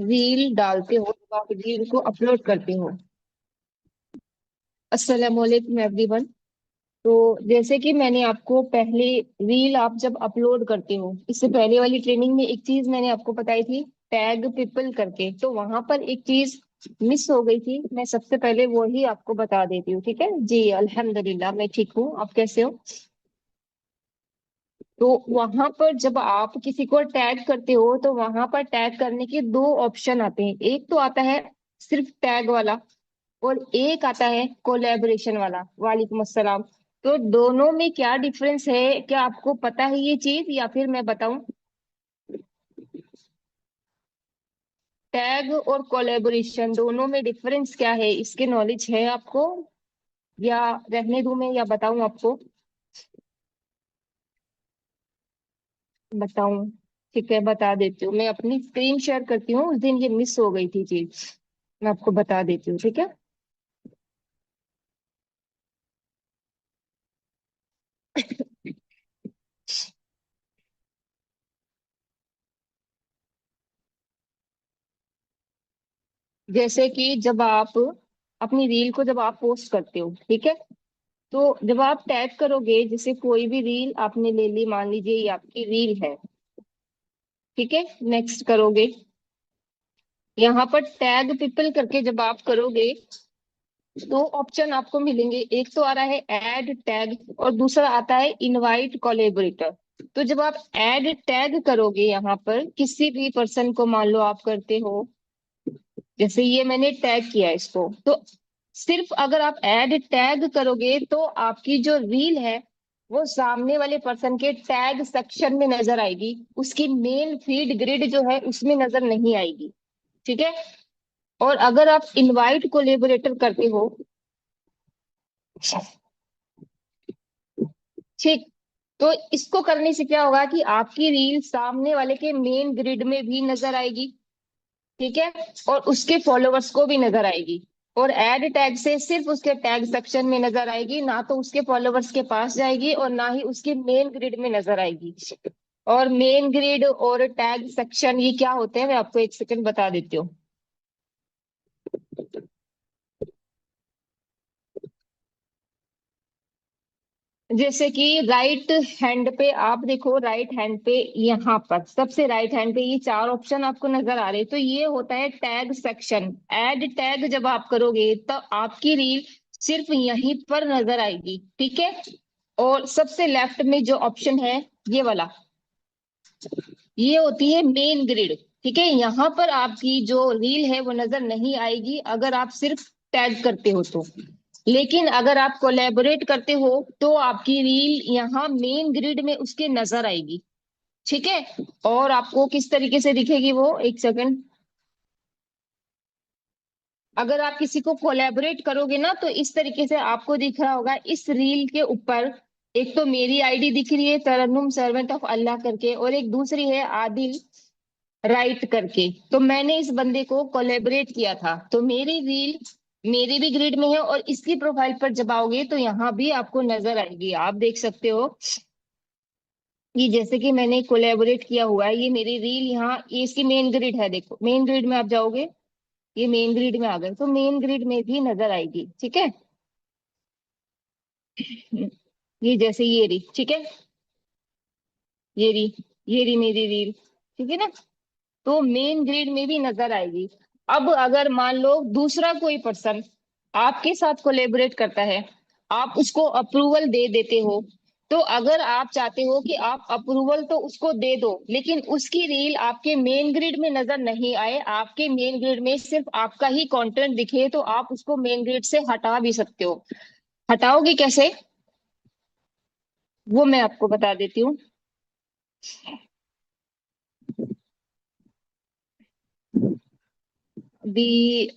Reel डालते हो, जब आप रील को अपलोड करते हो। अस्सलाम वालेकुम एवरीवन। तो जैसे कि मैंने आपको पहले, रील आप जब अपलोड करते हो, इससे पहले वाली ट्रेनिंग में एक चीज मैंने आपको बताई थी, टैग पीपल करके। तो वहां पर एक चीज मिस हो गई थी, मैं सबसे पहले वो ही आपको बता देती हूँ। ठीक है जी, अल्हम्दुलिल्लाह मैं ठीक हूँ, आप कैसे हो? तो वहां पर जब आप किसी को टैग करते हो, तो वहां पर टैग करने के दो ऑप्शन आते हैं। एक तो आता है सिर्फ टैग वाला, और एक आता है कोलैबोरेशन वाला। वालेकुम अस्सलाम। तो दोनों में क्या डिफरेंस है, क्या आपको पता है ये चीज, या फिर मैं बताऊं? टैग और कोलैबोरेशन दोनों में डिफरेंस क्या है, इसके नॉलेज है आपको, या रहने दूं मैं, या बताऊं आपको? बताऊं? ठीक है, बता देती हूँ। मैं अपनी स्क्रीन शेयर करती हूँ, उस दिन ये मिस हो गई थी चीज, मैं आपको बता देती हूँ, ठीक है। जैसे कि जब आप अपनी रील को जब आप पोस्ट करते हो, ठीक है, तो जब आप टैग करोगे, जैसे कोई भी रील आपने ले ली, मान लीजिए ये आपकी रील है, ठीक है, नेक्स्ट करोगे, यहाँ पर टैग पीपल करके जब आप करोगे, दो ऑप्शन आपको मिलेंगे। एक तो आ रहा है ऐड टैग, और दूसरा आता है इनवाइट कोलैबोरेटर। तो जब आप ऐड टैग करोगे, यहाँ पर किसी भी पर्सन को, मान लो आप करते हो, जैसे ये मैंने टैग किया इसको, तो सिर्फ अगर आप ऐड टैग करोगे, तो आपकी जो रील है वो सामने वाले पर्सन के टैग सेक्शन में नजर आएगी, उसकी मेन फीड ग्रिड जो है उसमें नजर नहीं आएगी। ठीक है। और अगर आप इनवाइट कोलेबोरेटर करते हो, ठीक, तो इसको करने से क्या होगा कि आपकी रील सामने वाले के मेन ग्रिड में भी नजर आएगी, ठीक है, और उसके फॉलोअर्स को भी नजर आएगी। और ऐड टैग से सिर्फ उसके टैग सेक्शन में नजर आएगी, ना तो उसके फॉलोअर्स के पास जाएगी, और ना ही उसकी मेन ग्रिड में नजर आएगी। और मेन ग्रिड और टैग सेक्शन ये क्या होते हैं, मैं आपको एक सेकंड बता देती हूँ। जैसे कि राइट हैंड पे आप देखो, राइट हैंड पे यहाँ पर सबसे राइट हैंड पे ये चार ऑप्शन आपको नजर आ रहे हैं, तो ये होता है टैग सेक्शन। ऐड टैग जब आप करोगे, तो आपकी रील सिर्फ यहीं पर नजर आएगी, ठीक है। और सबसे लेफ्ट में जो ऑप्शन है, ये वाला, ये होती है मेन ग्रिड, ठीक है। यहाँ पर आपकी जो रील है वो नजर नहीं आएगी, अगर आप सिर्फ टैग करते हो तो। लेकिन अगर आप कोलैबोरेट करते हो, तो आपकी रील यहाँ मेन ग्रिड में उसके नजर आएगी, ठीक है। और आपको किस तरीके से दिखेगी वो, एक सेकंड, अगर आप किसी को कोलैबोरेट करोगे ना, तो इस तरीके से आपको दिख रहा होगा इस रील के ऊपर। एक तो मेरी आईडी दिख रही है, तरन्नुम सर्वेंट ऑफ अल्लाह करके, और एक दूसरी है आदिल राइट करके। तो मैंने इस बंदे को कोलैबोरेट किया था, तो मेरी रील मेरे भी ग्रिड में है, और इसकी प्रोफाइल पर जब आओगे तो यहाँ भी आपको नजर आएगी। आप देख सकते हो कि जैसे कि मैंने कोलैबोरेट किया हुआ है, ये मेरी रील यहाँ, ये इसकी मेन ग्रिड है, देखो मेन ग्रिड में आप जाओगे, ये मेन ग्रिड में आ गए, तो मेन ग्रिड में भी नजर आएगी, ठीक है। ये जैसे ये रही, ठीक है, ये रही मेरी रील, ठीक है ना। तो मेन ग्रिड में भी नजर आएगी। अब अगर मान लो दूसरा कोई पर्सन आपके साथ कोलेबोरेट करता है, आप उसको अप्रूवल दे देते हो, तो अगर आप चाहते हो कि आप अप्रूवल तो उसको दे दो, लेकिन उसकी रील आपके मेन ग्रिड में नजर नहीं आए, आपके मेन ग्रिड में सिर्फ आपका ही कंटेंट दिखे, तो आप उसको मेन ग्रिड से हटा भी सकते हो। हटाओगे कैसे, वो मैं आपको बता देती हूँ। अभी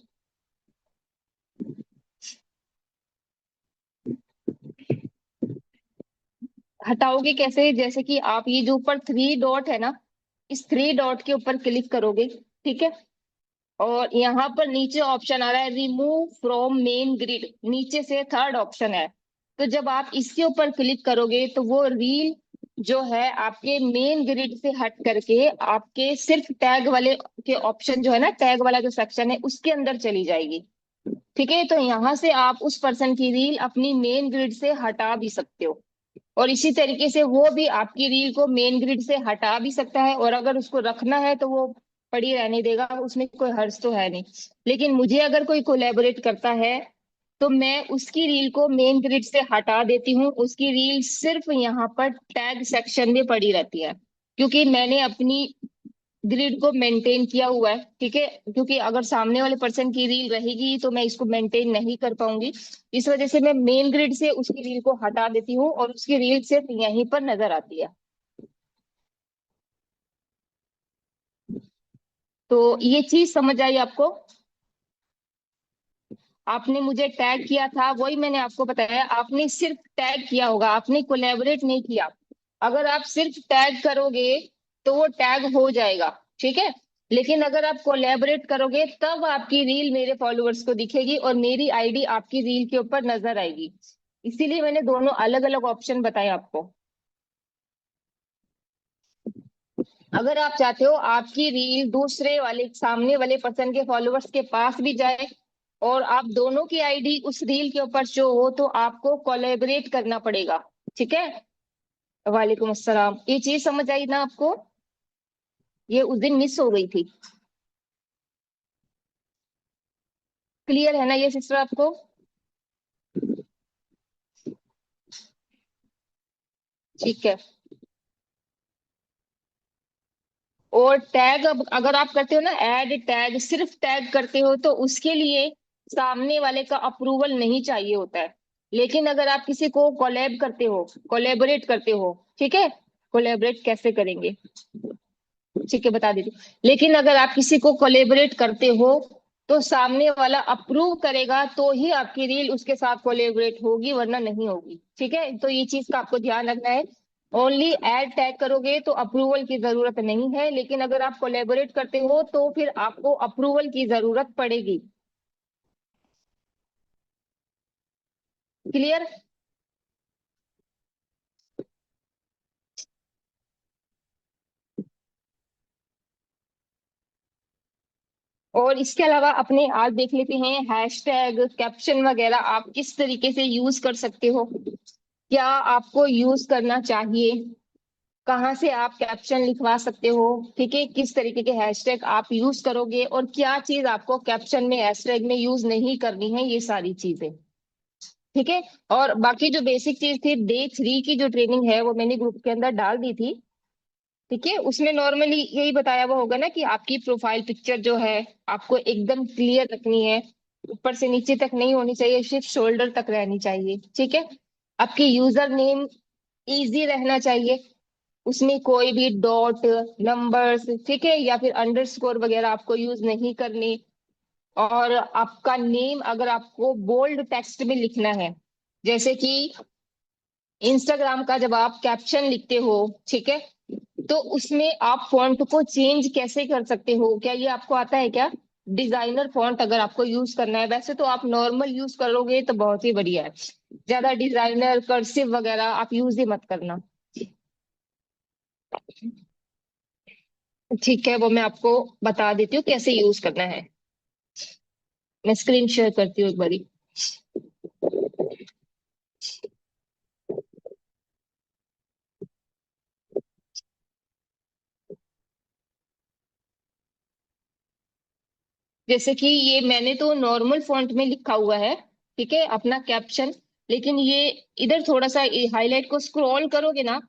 हटाओगे कैसे, जैसे कि आप ये जो ऊपर थ्री डॉट है ना, इस थ्री डॉट के ऊपर क्लिक करोगे, ठीक है। और यहाँ पर नीचे ऑप्शन आ रहा है रिमूव फ्रॉम मेन ग्रिड, नीचे से थर्ड ऑप्शन है। तो जब आप इसके ऊपर क्लिक करोगे, तो वो रील जो है आपके मेन ग्रिड से हट करके आपके सिर्फ टैग वाले के ऑप्शन जो है ना, टैग वाला जो सेक्शन है उसके अंदर चली जाएगी। ठीक है, तो यहाँ से आप उस पर्सन की रील अपनी मेन ग्रिड से हटा भी सकते हो, और इसी तरीके से वो भी आपकी रील को मेन ग्रिड से हटा भी सकता है, और अगर उसको रखना है तो वो पड़ी रहने देगा, उसमें कोई हर्ज तो है नहीं। लेकिन मुझे अगर कोई कोलैबोरेट करता है तो मैं उसकी रील को मेन ग्रिड से हटा देती हूँ, उसकी रील सिर्फ यहाँ पर टैग सेक्शन में पड़ी रहती है, क्योंकि मैंने अपनी ग्रिड को मेंटेन किया हुआ है। ठीक है, क्योंकि अगर सामने वाले पर्सन की रील रहेगी तो मैं इसको मेंटेन नहीं कर पाऊंगी, इस वजह से मैं मेन ग्रिड से उसकी रील को हटा देती हूँ और उसकी रील सिर्फ यहीं पर नजर आती है। तो ये चीज समझ आई आपको? आपने मुझे टैग किया था, वही मैंने आपको बताया, आपने सिर्फ टैग किया होगा, आपने कोलैबोरेट नहीं किया। अगर आप सिर्फ टैग करोगे तो वो टैग हो जाएगा, ठीक है। लेकिन अगर आप कोलैबोरेट करोगे तब आपकी रील मेरे फॉलोअर्स को दिखेगी और मेरी आईडी आपकी रील के ऊपर नजर आएगी। इसीलिए मैंने दोनों अलग अलग ऑप्शन बताए आपको। अगर आप चाहते हो आपकी रील दूसरे वाले सामने वाले पर्सन के फॉलोअर्स के पास भी जाए और आप दोनों की आईडी उस रील के ऊपर शो हो, तो आपको कोलैबोरेट करना पड़ेगा। ठीक है। वालेकुम अस्सलाम। ये चीज समझ आई ना आपको? ये उस दिन मिस हो गई थी। क्लियर है ना ये सिस्टर आपको? ठीक है। और टैग, अब अगर आप करते हो ना ऐड टैग, सिर्फ टैग करते हो तो उसके लिए सामने वाले का अप्रूवल नहीं चाहिए होता है। लेकिन अगर आप किसी को कोलैब करते हो, कोलैबोरेट करते हो, ठीक है, कोलैबोरेट कैसे करेंगे, ठीक है बता देती हूँ। लेकिन अगर आप किसी को कोलैबोरेट करते हो तो सामने वाला अप्रूव करेगा तो ही आपकी रील उसके साथ कोलैबोरेट होगी, वरना नहीं होगी। ठीक है, तो ये चीज का आपको ध्यान रखना है। ओनली ऐड टैग करोगे तो अप्रूवल की जरूरत नहीं है, लेकिन अगर आप कोलैबोरेट करते हो तो फिर आपको अप्रूवल की जरूरत पड़ेगी। क्लियर? और इसके अलावा अपने आज देख लेते हैं हैशटैग, कैप्शन वगैरह आप किस तरीके से यूज कर सकते हो, क्या आपको यूज करना चाहिए, कहाँ से आप कैप्शन लिखवा सकते हो, ठीक है, किस तरीके के हैशटैग आप यूज करोगे, और क्या चीज आपको कैप्शन में हैशटैग में यूज नहीं करनी है, ये सारी चीजें। ठीक है। और बाकी जो बेसिक चीज थी, डे 3 की जो ट्रेनिंग है वो मैंने ग्रुप के अंदर डाल दी थी। ठीक है, उसमें नॉर्मली यही बताया हुआ होगा ना कि आपकी प्रोफाइल पिक्चर जो है आपको एकदम क्लियर रखनी है, ऊपर से नीचे तक नहीं होनी चाहिए, सिर्फ शोल्डर तक रहनी चाहिए। ठीक है। आपकी यूजर नेम इजी रहना चाहिए, उसमें कोई भी डॉट, नंबर्स, ठीक है, या फिर अंडरस्कोर वगैरह आपको यूज नहीं करनी। और आपका नेम अगर आपको बोल्ड टेक्स्ट में लिखना है, जैसे कि इंस्टाग्राम का जब आप कैप्शन लिखते हो, ठीक है, तो उसमें आप फॉन्ट को चेंज कैसे कर सकते हो, क्या ये आपको आता है क्या? डिजाइनर फॉन्ट अगर आपको यूज करना है, वैसे तो आप नॉर्मल यूज करोगे तो बहुत ही बढ़िया है, ज्यादा डिजाइनर कर्सिव वगैरह आप यूज ही मत करना। ठीक है, वो मैं आपको बता देती हूँ कैसे यूज करना है। मैं स्क्रीन शेयर करती हूँ एक बारी। जैसे कि ये मैंने तो नॉर्मल फॉन्ट में लिखा हुआ है, ठीक है, अपना कैप्शन। लेकिन ये इधर थोड़ा सा हाईलाइट को स्क्रॉल करोगे ना,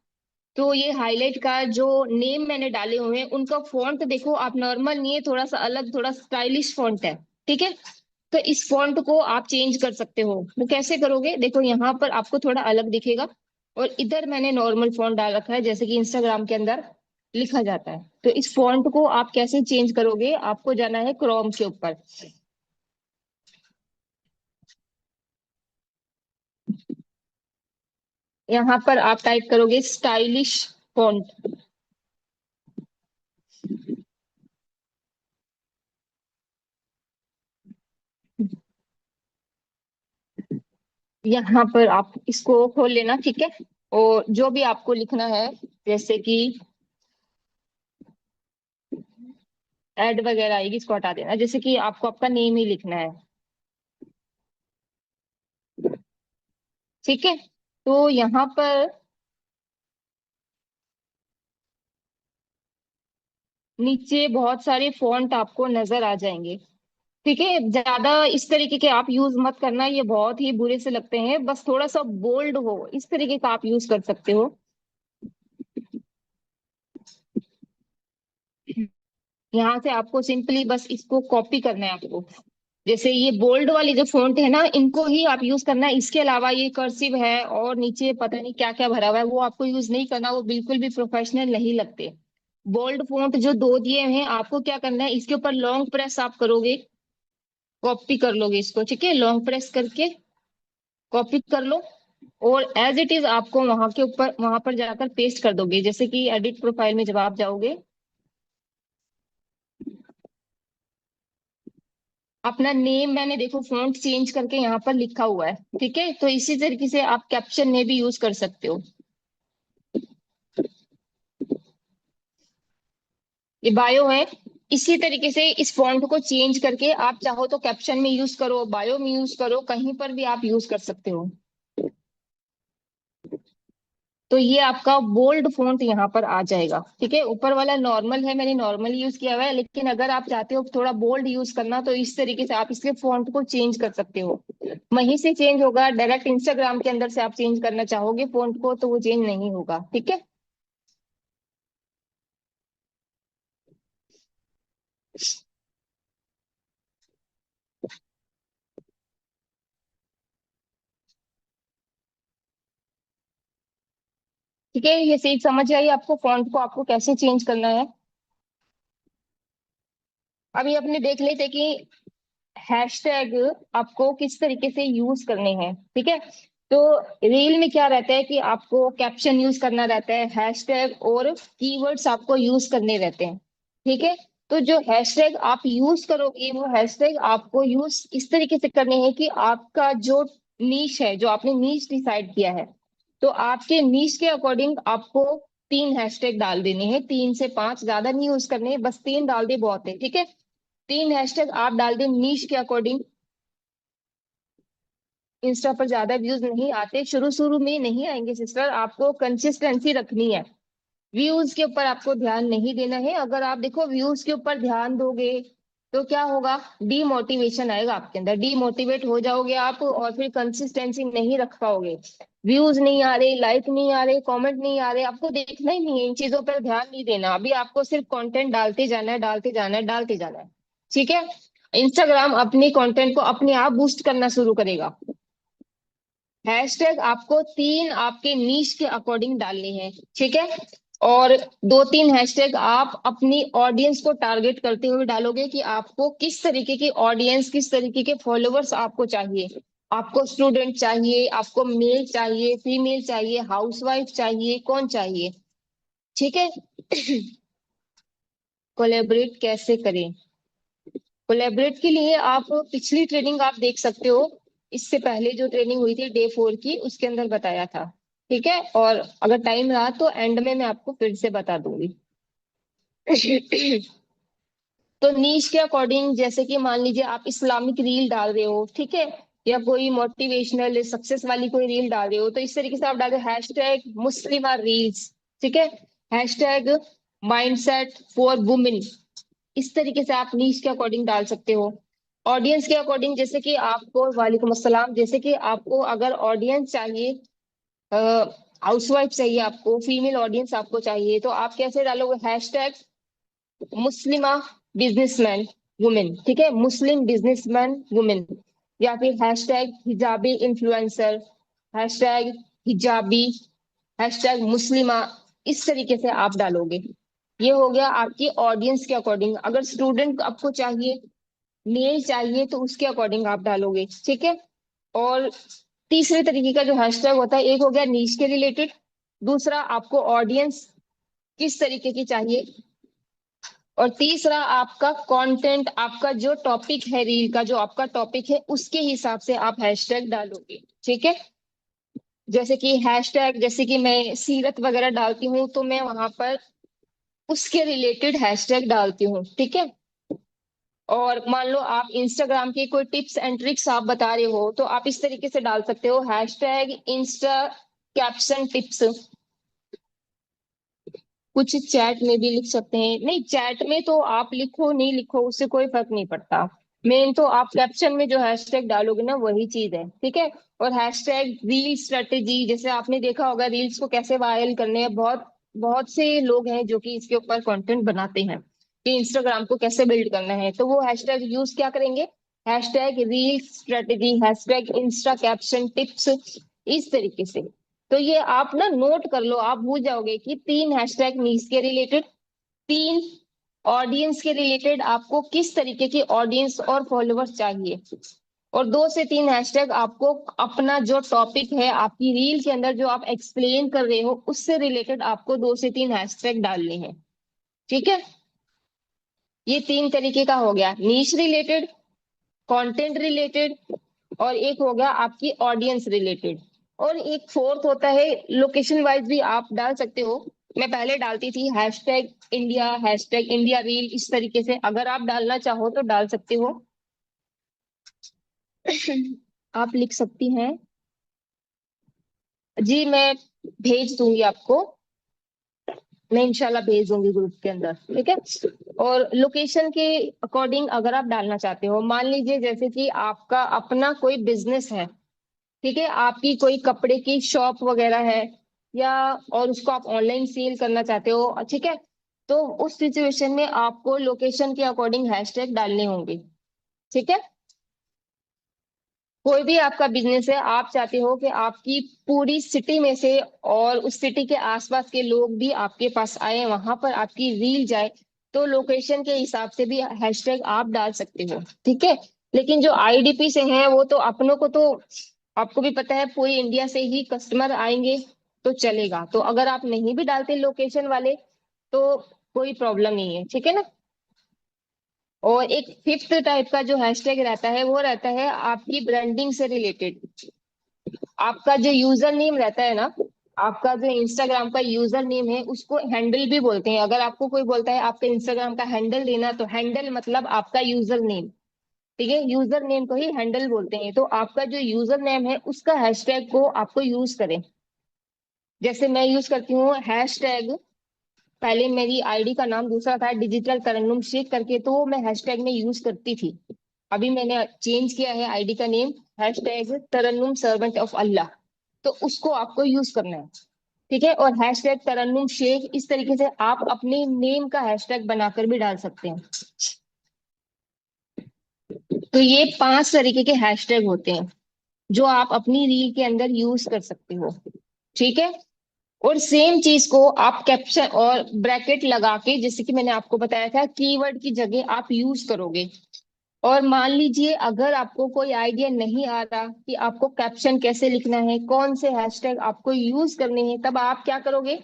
तो ये हाईलाइट का जो नेम मैंने डाले हुए हैं उनका फॉन्ट देखो आप, नॉर्मल नहीं है, थोड़ा सा अलग, थोड़ा स्टाइलिश फॉन्ट है। ठीक है, तो इस फॉन्ट को आप चेंज कर सकते हो। वो कैसे करोगे, देखो यहाँ पर आपको थोड़ा अलग दिखेगा, और इधर मैंने नॉर्मल फॉन्ट डाल रखा है जैसे कि इंस्टाग्राम के अंदर लिखा जाता है। तो इस फॉन्ट को आप कैसे चेंज करोगे, आपको जाना है क्रोम के ऊपर। यहाँ पर आप टाइप करोगे स्टाइलिश फॉन्ट। यहाँ पर आप इसको खोल लेना, ठीक है, और जो भी आपको लिखना है, जैसे कि ऐड वगैरह आएगी, इसको हटा देना। जैसे कि आपको आपका नेम ही लिखना है, ठीक है। तो यहाँ पर नीचे बहुत सारे फॉन्ट आपको नजर आ जाएंगे, ठीक है। ज्यादा इस तरीके के आप यूज मत करना, ये बहुत ही बुरे से लगते हैं। बस थोड़ा सा बोल्ड हो इस तरीके का आप यूज कर सकते हो। यहाँ से आपको सिंपली बस इसको कॉपी करना है आपको। जैसे ये बोल्ड वाली जो फॉन्ट है ना, इनको ही आप यूज करना है। इसके अलावा ये कर्सिव है और नीचे पता नहीं क्या क्या भरा हुआ है, वो आपको यूज नहीं करना, वो बिल्कुल भी प्रोफेशनल नहीं लगते। बोल्ड फॉन्ट जो दो दिए हैं, आपको क्या करना है, इसके ऊपर लॉन्ग प्रेस आप करोगे, कॉपी कर लोगे इसको, ठीक है। लॉन्ग प्रेस करके कॉपी कर लो, और एज इट इज आपको वहां के ऊपर, वहां पर जाकर पेस्ट कर दोगे। जैसे कि एडिट प्रोफाइल में जब आप जाओगे, अपना नेम मैंने देखो फॉन्ट चेंज करके यहाँ पर लिखा हुआ है, ठीक है। तो इसी तरीके से आप कैप्शन में भी यूज कर सकते हो। ये बायो है। इसी तरीके से इस फॉन्ट को चेंज करके आप चाहो तो कैप्शन में यूज करो, बायो में यूज करो, कहीं पर भी आप यूज कर सकते हो। तो ये आपका बोल्ड फॉन्ट यहाँ पर आ जाएगा, ठीक है। ऊपर वाला नॉर्मल है, मैंने नॉर्मल यूज किया हुआ है, लेकिन अगर आप चाहते हो थोड़ा बोल्ड यूज करना, तो इस तरीके से आप इसके फॉन्ट को चेंज कर सकते हो। वहीं से चेंज होगा, डायरेक्ट इंस्टाग्राम के अंदर से आप चेंज करना चाहोगे फॉन्ट को, तो वो चेंज नहीं होगा, ठीक है। ठीक है, ये चीज समझ आई आपको, फॉन्ट को आपको कैसे चेंज करना है। अभी अपने देख लेते कि हैशटैग आपको किस तरीके से यूज करने हैं, ठीक है। तो रील में क्या रहता है कि आपको कैप्शन यूज करना रहता है, हैशटैग और कीवर्ड्स आपको यूज करने रहते हैं, ठीक है। तो जो हैशटैग आप यूज करोगे, वो हैशटैग आपको यूज इस तरीके से करने हैं कि आपका जो नीश है, जो आपने नीश डिसाइड किया है, तो आपके नीश के अकॉर्डिंग आपको 3 हैशटैग डाल देने हैं। 3 से 5 ज्यादा नहीं यूज करने, बस 3 डाल दे बहुत है, ठीक है। 3 हैशटैग आप डाल दें नीश के अकॉर्डिंग। इंस्टा पर ज्यादा व्यूज नहीं आते, शुरू शुरू में नहीं आएंगे सिस्टर, आपको कंसिस्टेंसी रखनी है। व्यूज के ऊपर आपको ध्यान नहीं देना है। अगर आप देखो व्यूज के ऊपर ध्यान दोगे, तो क्या होगा, डीमोटिवेशन आएगा आपके अंदर, डीमोटिवेट हो जाओगे आप, और फिर कंसिस्टेंसी नहीं रख पाओगे। व्यूज नहीं आ रहे, लाइक नहीं आ रहे, कमेंट नहीं आ रहे, आपको देखना ही नहीं है, इन चीजों पर ध्यान नहीं देना। अभी आपको सिर्फ कंटेंट डालते जाना है, डालते जाना है, डालते जाना है, ठीक है। इंस्टाग्राम अपने कंटेंट को अपने आप बूस्ट करना शुरू करेगा। हैशटैग आपको 3 आपके नीश के अकॉर्डिंग डालने हैं, ठीक है। और 2-3 हैशटैग आप अपनी ऑडियंस को टारगेट करते हुए डालोगे कि आपको किस तरीके की ऑडियंस, किस तरीके के फॉलोअर्स आपको चाहिए। आपको स्टूडेंट चाहिए, आपको मेल चाहिए, फीमेल चाहिए, हाउसवाइफ चाहिए, कौन चाहिए, ठीक है। कोलेबरेट कैसे करें, कोलेबरेट के लिए आप पिछली ट्रेनिंग आप देख सकते हो। इससे पहले जो ट्रेनिंग हुई थी डे 4 की, उसके अंदर बताया था, ठीक है। और अगर टाइम रहा तो एंड में मैं आपको फिर से बता दूंगी। तो नीश के अकॉर्डिंग, जैसे कि मान लीजिए आप इस्लामिक रील डाल रहे हो, ठीक है, या कोई मोटिवेशनल सक्सेस वाली कोई रील डाल रहे हो, तो इस तरीके से आप डाल रहे हो हैशटैग मुस्लिमा रील्स, ठीक है। हैशटैग माइंडसेट फॉर वुमेन, इस तरीके से आप नीश के अकॉर्डिंग डाल सकते हो। ऑडियंस के अकॉर्डिंग, जैसे कि आपको, वालेकुम अस्सलाम, जैसे कि आपको अगर ऑडियंस चाहिए, हाउसवाइफ चाहिए, आपको फीमेल ऑडियंस आपको चाहिए, तो आप कैसे डालोगे, हैशटैग मुस्लिमा बिजनेसमैन वुमेन, ठीक है, मुस्लिम बिजनेसमैन वुमेन। या फिर हैशटैग हिजाबी इन्फ्लुएंसर, हैशटैग हिजाबी, हैशटैग मुस्लिमा, इस तरीके से आप डालोगे। ये हो गया आपकी ऑडियंस के अकॉर्डिंग। अगर स्टूडेंट आपको चाहिए, मेल चाहिए, तो उसके अकॉर्डिंग आप डालोगे, ठीक है। और तीसरे तरीके का जो हैशटैग होता है, एक हो गया नीश के रिलेटेड, दूसरा आपको ऑडियंस किस तरीके की चाहिए, और तीसरा आपका कंटेंट, आपका जो टॉपिक है रील का, जो आपका टॉपिक है, उसके हिसाब से आप हैशटैग डालोगे, ठीक है। जैसे कि हैशटैग, जैसे कि मैं सीरत वगैरह डालती हूँ तो मैं वहां पर उसके रिलेटेड हैशटैग डालती हूँ, ठीक है। और मान लो आप इंस्टाग्राम की कोई टिप्स एंड ट्रिक्स आप बता रहे हो, तो आप इस तरीके से डाल सकते हो, हैशटैग इंस्टा कैप्शन टिप्स। कुछ चैट में भी लिख सकते हैं, नहीं चैट में तो आप लिखो नहीं लिखो उससे कोई फर्क नहीं पड़ता। मेन तो आप कैप्शन में जो हैशटैग डालोगे ना वही चीज है, ठीक है। और हैशटैग रील स्ट्रेटेजी, जैसे आपने देखा होगा रील्स को कैसे वायरल करने हैं, बहुत बहुत से लोग हैं जो कि इसके ऊपर कंटेंट बनाते हैं कि इंस्टाग्राम को कैसे बिल्ड करना है, तो वो हैशटैग यूज क्या करेंगे, hashtag reel strategy, hashtag Insta caption tips, इस तरीके से। तो ये आप ना नोट कर लो, आप भूल जाओगे कि तीन हैशटैग न्यूज के रिलेटेड, तीन ऑडियंस के रिलेटेड, आपको किस तरीके की ऑडियंस और फॉलोअर्स चाहिए, और दो से तीन हैशटैग आपको अपना जो टॉपिक है आपकी रील के अंदर जो आप एक्सप्लेन कर रहे हो उससे रिलेटेड आपको दो से तीन हैशटैग डालने हैं, ठीक है। ये तीन तरीके का हो गया, नीश रिलेटेड, कंटेंट रिलेटेड, और एक हो गया आपकी ऑडियंस रिलेटेड। और एक फोर्थ होता है, लोकेशन वाइज भी आप डाल सकते हो। मैं पहले डालती थी हैशटैग इंडिया रील, इस तरीके से अगर आप डालना चाहो तो डाल सकते हो। आप लिख सकती हैं, जी मैं भेज दूंगी आपको, मैं इंशाल्लाह भेज दूंगी ग्रुप के अंदर, ठीक है। और लोकेशन के अकॉर्डिंग अगर आप डालना चाहते हो, मान लीजिए जैसे कि आपका अपना कोई बिजनेस है, ठीक है, आपकी कोई कपड़े की शॉप वगैरह है, या और उसको आप ऑनलाइन सेल करना चाहते हो, ठीक है, तो उस सिचुएशन में आपको लोकेशन के अकॉर्डिंग हैशटैग डालने होंगे, ठीक है। कोई भी आपका बिजनेस है, आप चाहते हो कि आपकी पूरी सिटी में से और उस सिटी के आसपास के लोग भी आपके पास आए, वहां पर आपकी रील जाए, तो लोकेशन के हिसाब से भी हैशटैग आप डाल सकते हो, ठीक है। लेकिन जो आईडीपी से हैं वो तो अपनों को तो आपको भी पता है पूरी इंडिया से ही कस्टमर आएंगे, तो चलेगा। तो अगर आप नहीं भी डालते लोकेशन वाले तो कोई प्रॉब्लम नहीं है, ठीक है ना। और एक फिफ्थ टाइप का जो हैशटैग रहता है वो रहता है आपकी ब्रांडिंग से रिलेटेड। आपका जो यूजर नेम रहता है ना, आपका जो इंस्टाग्राम का यूजर नेम है उसको हैंडल भी बोलते हैं। अगर आपको कोई बोलता है आपका इंस्टाग्राम का हैंडल देना, तो हैंडल मतलब आपका यूजर नेम, ठीक है, यूजर नेम को ही हैंडल बोलते हैं। तो आपका जो यूजर नेम है उसका हैशटैग को आपको यूज करें। जैसे मैं यूज करती हूँ हैशटैग, पहले मेरी आईडी का नाम दूसरा था डिजिटल तरन्नुम शेख करके, तो वो मैं हैशटैग में यूज करती थी। अभी मैंने चेंज किया है आईडी का name, hashtag Tarannum servant of Allah, तो उसको आपको यूज करना है, ठीक है। और हैशटैग तरन्नुम शेख, इस तरीके से आप अपने नेम का हैशटैग बनाकर भी डाल सकते हैं। तो ये पांच तरीके के हैशटैग होते हैं जो आप अपनी रील के अंदर यूज कर सकते हो, ठीक है। और सेम चीज को आप कैप्शन और ब्रैकेट लगा के, जैसे कि मैंने आपको बताया था, कीवर्ड की जगह आप यूज करोगे। और मान लीजिए अगर आपको कोई आइडिया नहीं आ रहा कि आपको कैप्शन कैसे लिखना है, कौन से हैशटैग आपको यूज करने हैं, तब आप क्या करोगे,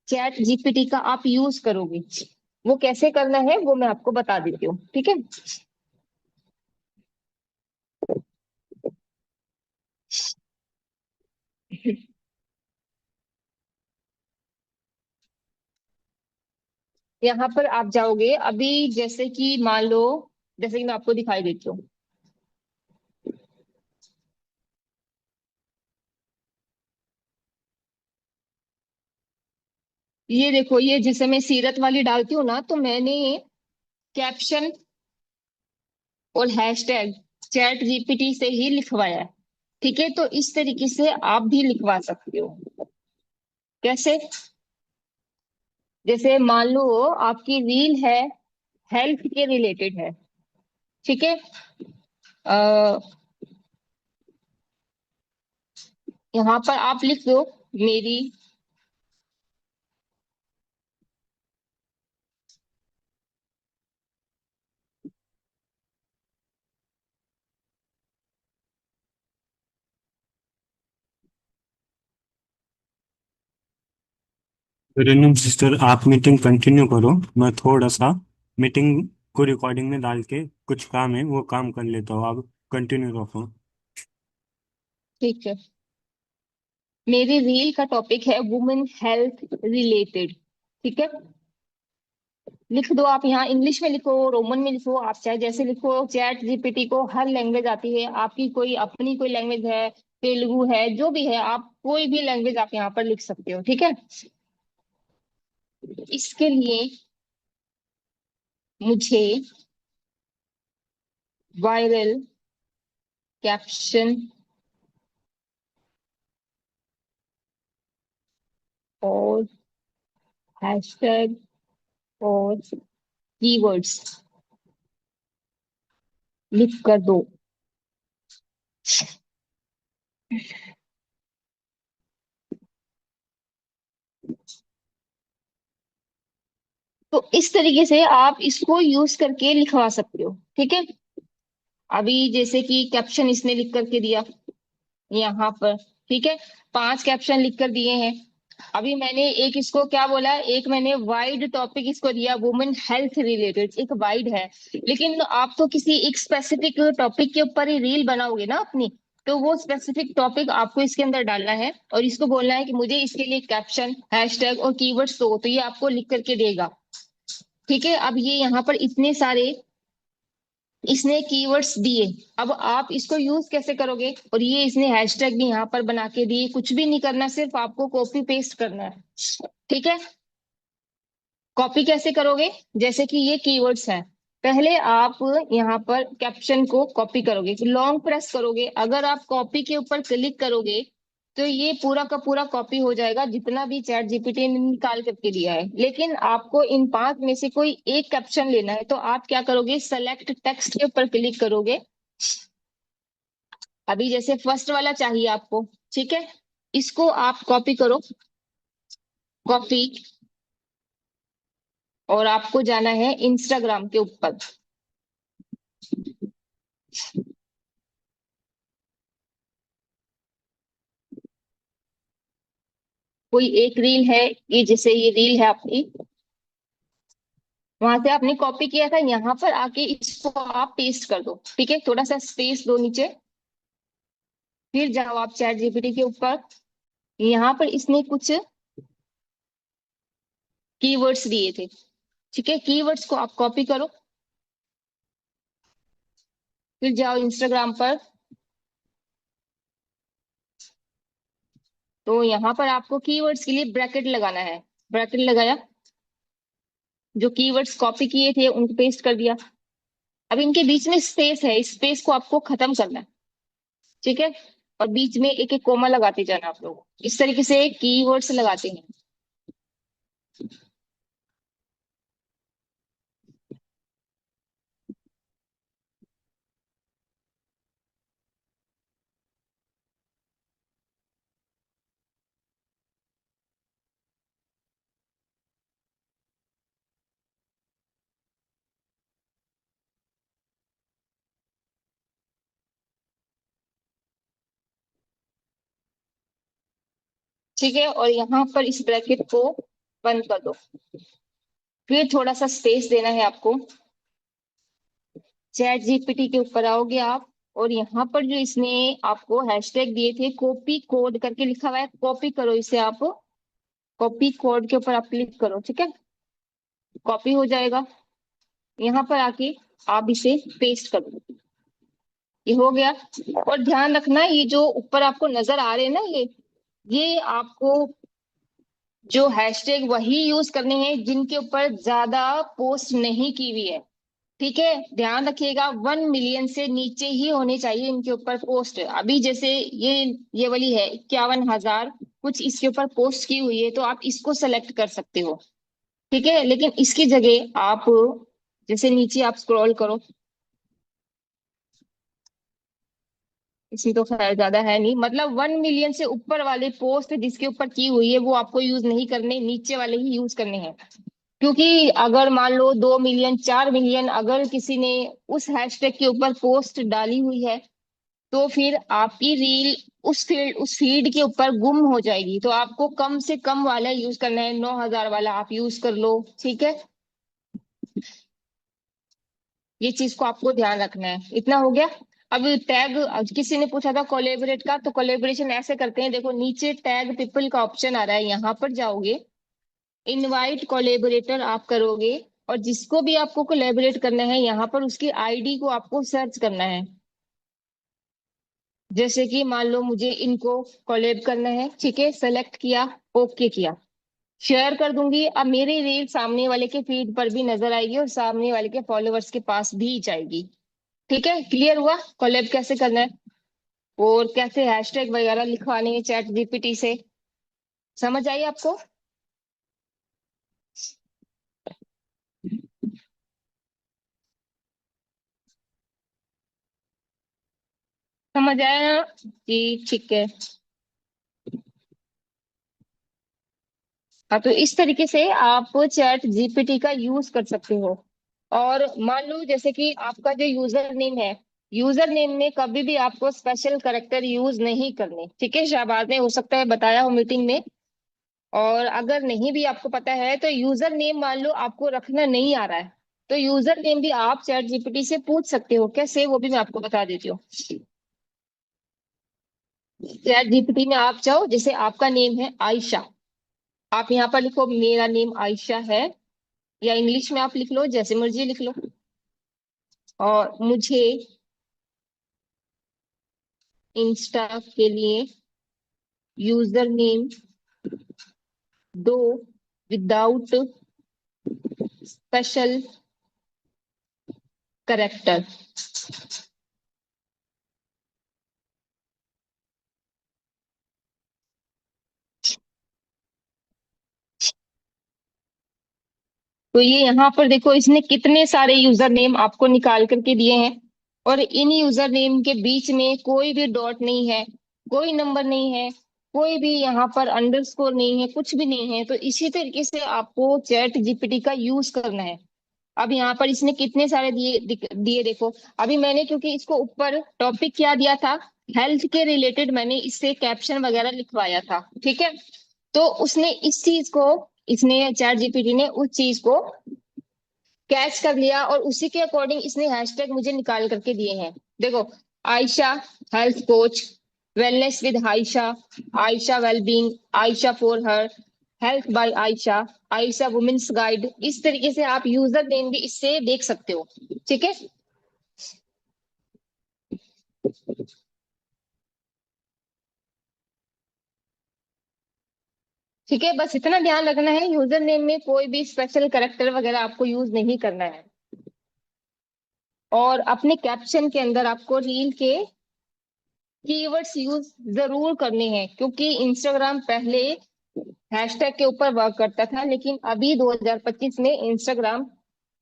चैट जीपीटी का आप यूज करोगे। वो कैसे करना है वो मैं आपको बता देती हूँ, ठीक है। यहाँ पर आप जाओगे अभी, जैसे कि मान लो, जैसे कि मैं आपको दिखाई देती हूँ, ये देखो, ये जिसे मैं सीरत वाली डालती हूँ ना, तो मैंने कैप्शन और हैशटैग चैट जीपीटी से ही लिखवाया है, ठीक है। तो इस तरीके से आप भी लिखवा सकते हो। कैसे, जैसे मान लो आपकी रील है, हेल्थ के रिलेटेड है, ठीक है। आ, यहाँ पर आप लिख दो मेरी, रेनम सिस्टर, आप मीटिंग कंटिन्यू करो। मैं थोड़ा सा मीटिंग को रिकॉर्डिंग में डाल के कुछ काम है वो काम कर लेता हूँ। आप कंटिन्यू रखो। ठीक है। मेरी रील का टॉपिक है वुमेन हेल्थ रिलेटेड। ठीक है, लिख दो आप यहाँ, इंग्लिश में लिखो, रोमन में लिखो, आप चाहे जैसे लिखो। चैट जीपीटी को हर लैंग्वेज आती है, आपकी कोई अपनी कोई लैंग्वेज है, तेलुगु है, जो भी है, आप कोई भी लैंग्वेज आप यहाँ पर लिख सकते हो। ठीक है, इसके लिए मुझे वायरल कैप्शन और हैशटैग और कीवर्ड्स लिख कर दो। तो इस तरीके से आप इसको यूज करके लिखवा सकते हो। ठीक है, अभी जैसे कि कैप्शन इसने लिख करके दिया यहाँ पर। ठीक है, 5 कैप्शन लिख कर दिए हैं। अभी मैंने एक इसको क्या बोला, एक मैंने वाइड टॉपिक इसको दिया, वुमेन हेल्थ रिलेटेड, एक वाइड है। लेकिन आप तो किसी एक स्पेसिफिक टॉपिक के ऊपर ही रील बनाओगे ना अपनी, तो वो स्पेसिफिक टॉपिक आपको इसके अंदर डालना है और इसको बोलना है कि मुझे इसके लिए कैप्शन, हैशटैग और कीवर्ड्स दो, तो ये आपको लिख करके देगा। ठीक है, अब ये यहाँ पर इतने सारे इसने कीवर्ड्स दिए। अब आप इसको यूज कैसे करोगे, और ये इसने हैशटैग भी यहाँ पर बना के दिए। कुछ भी नहीं करना, सिर्फ आपको कॉपी पेस्ट करना है। ठीक है, कॉपी कैसे करोगे, जैसे कि ये कीवर्ड्स हैं, पहले आप यहाँ पर कैप्शन को कॉपी करोगे, लॉन्ग प्रेस करोगे। अगर आप कॉपी के ऊपर क्लिक करोगे तो ये पूरा का पूरा कॉपी हो जाएगा, जितना भी चैट जीपीटी ने निकाल करके दिया है। लेकिन आपको इन 5 में से कोई एक कैप्शन लेना है, तो आप क्या करोगे, सेलेक्ट टेक्स्ट के ऊपर क्लिक करोगे। अभी जैसे फर्स्ट वाला चाहिए आपको, ठीक है, इसको आप कॉपी करो, कॉपी, और आपको जाना है इंस्टाग्राम के ऊपर। कोई एक रील है, ये जैसे ये रील है आपकी, वहां से आपने कॉपी किया था, यहाँ पर आके इसको आप पेस्ट कर दो। ठीक है, थोड़ा सा स्पेस दो नीचे, फिर जाओ आप चैट जीपीटी के ऊपर। यहाँ पर इसने कुछ कीवर्ड्स दिए थे। ठीक है, कीवर्ड्स को आप कॉपी करो, फिर जाओ इंस्टाग्राम पर। तो यहाँ पर आपको कीवर्ड्स के लिए ब्रैकेट लगाना है, ब्रैकेट लगाया, जो कीवर्ड्स कॉपी किए थे उनको पेस्ट कर दिया। अब इनके बीच में स्पेस है, इस स्पेस को आपको खत्म करना है। ठीक है, और बीच में एक एक कोमा लगाते जाना आप लोग, इस तरीके से कीवर्ड्स लगाते हैं। ठीक है, और यहाँ पर इस ब्रैकेट को बंद कर दो, फिर थोड़ा सा स्पेस देना है आपको। चैट जीपीटी के ऊपर आओगे आप, और यहाँ पर जो इसने आपको हैशटैग दिए थे, कॉपी कोड करके लिखा हुआ है, कॉपी करो इसे आप, कॉपी कोड के ऊपर आप क्लिक करो। ठीक है, कॉपी हो जाएगा, यहाँ पर आके आप इसे पेस्ट करो। ये हो गया। और ध्यान रखना, ये जो ऊपर आपको नजर आ रहे हैं ना, ये आपको जो हैशटैग वही यूज करने हैं जिनके ऊपर ज्यादा पोस्ट नहीं की हुई है। ठीक है, ध्यान रखिएगा, 1 मिलियन से नीचे ही होने चाहिए इनके ऊपर पोस्ट। अभी जैसे ये वाली है 51,000 कुछ इसके ऊपर पोस्ट की हुई है, तो आप इसको सेलेक्ट कर सकते हो। ठीक है, लेकिन इसकी जगह आप जैसे नीचे आप स्क्रॉल करो, इसी तो खैर ज्यादा है नहीं, मतलब 1 मिलियन से ऊपर वाले पोस्ट जिसके ऊपर की हुई है वो आपको यूज नहीं करने, नीचे वाले ही यूज करने हैं। क्योंकि अगर मान लो 2 मिलियन, 4 मिलियन अगर किसी ने उस हैशटैग के ऊपर पोस्ट डाली हुई है, तो फिर आपकी रील उस फीड के ऊपर गुम हो जाएगी। तो आपको कम से कम वाला यूज करना है, 9,000 वाला आप यूज कर लो। ठीक है, ये चीज को आपको ध्यान रखना है। इतना हो गया। अब टैग, किसी ने पूछा था कोलेबरेट का, तो कोलेबोरेशन ऐसे करते हैं, देखो नीचे टैग पीपल का ऑप्शन आ रहा है, यहाँ पर जाओगे, इनवाइट कोलेबोरेटर आप करोगे, और जिसको भी आपको कोलेबोरेट करना है यहाँ पर उसकी आईडी को आपको सर्च करना है। जैसे कि मान लो मुझे इनको कोलेब करना है, ठीक है, सेलेक्ट किया, ओके किया, शेयर कर दूंगी। अब मेरी रील सामने वाले के फीड पर भी नजर आएगी और सामने वाले के फॉलोअर्स के पास भी जाएगी। ठीक है, क्लियर हुआ कोलेब कैसे करना है और कैसे हैशटैग वगैरह लिखवाने हैं चैट जीपीटी से? समझ आई आपको? समझ आया ना? जी ठीक है। हाँ, तो इस तरीके से आप चैट जीपीटी का यूज कर सकते हो। और मान लो जैसे कि आपका जो यूजर नेम है, यूजर नेम में कभी भी आपको स्पेशल करेक्टर यूज नहीं करने, ठीक है, शाहबाज ने हो सकता है बताया हो मीटिंग में। और अगर नहीं भी आपको पता है तो यूजर नेम मान लो आपको रखना नहीं आ रहा है, तो यूजर नेम भी आप चैट जीपीटी से पूछ सकते हो, कैसे वो भी मैं आपको बता देती हूँ। चैट जीपीटी में आप जाओ, जैसे आपका नेम है आयशा, आप यहाँ पर लिखो मेरा नेम आयशा है, या इंग्लिश में आप लिख लो, जैसे मर्जी लिख लो। और मुझे इंस्टा के लिए यूजर नेम दो विदाउट स्पेशल करेक्टर। तो ये यहाँ पर देखो इसने कितने सारे यूजर नेम आपको निकाल करके दिए हैं, और इन यूजर नेम के बीच में कोई भी डॉट नहीं है, कोई नंबर नहीं है, कोई भी यहाँ पर अंडरस्कोर नहीं है, कुछ भी नहीं है। तो इसी तरीके से आपको चैट जीपीटी का यूज करना है। अब यहाँ पर इसने कितने सारे दिए दिए देखो। अभी मैंने क्योंकि इसको ऊपर टॉपिक क्या दिया था, हेल्थ के रिलेटेड, मैंने इससे कैप्शन वगैरह लिखवाया था, ठीक है। तो उसने इस चीज को, इसने चैट जीपीटी ने उस चीज को कैच कर लिया, और उसी के अकॉर्डिंग इसने हैशटैग मुझे निकाल करके दिए हैं। देखो, Ayesha health coach, wellness with Ayesha, Ayesha wellbeing, Ayesha for her, health by Ayesha, Ayesha women's guide. इस तरीके से आप यूजर नेम भी इससे देख सकते हो, ठीक है। ठीक है, बस इतना ध्यान रखना है, यूजर नेम में कोई भी स्पेशल कैरेक्टर वगैरह आपको यूज नहीं करना है। और अपने कैप्शन के अंदर आपको रील के कीवर्ड्स यूज जरूर करने हैं, क्योंकि इंस्टाग्राम पहले हैशटैग के ऊपर वर्क करता था, लेकिन अभी 2025 में इंस्टाग्राम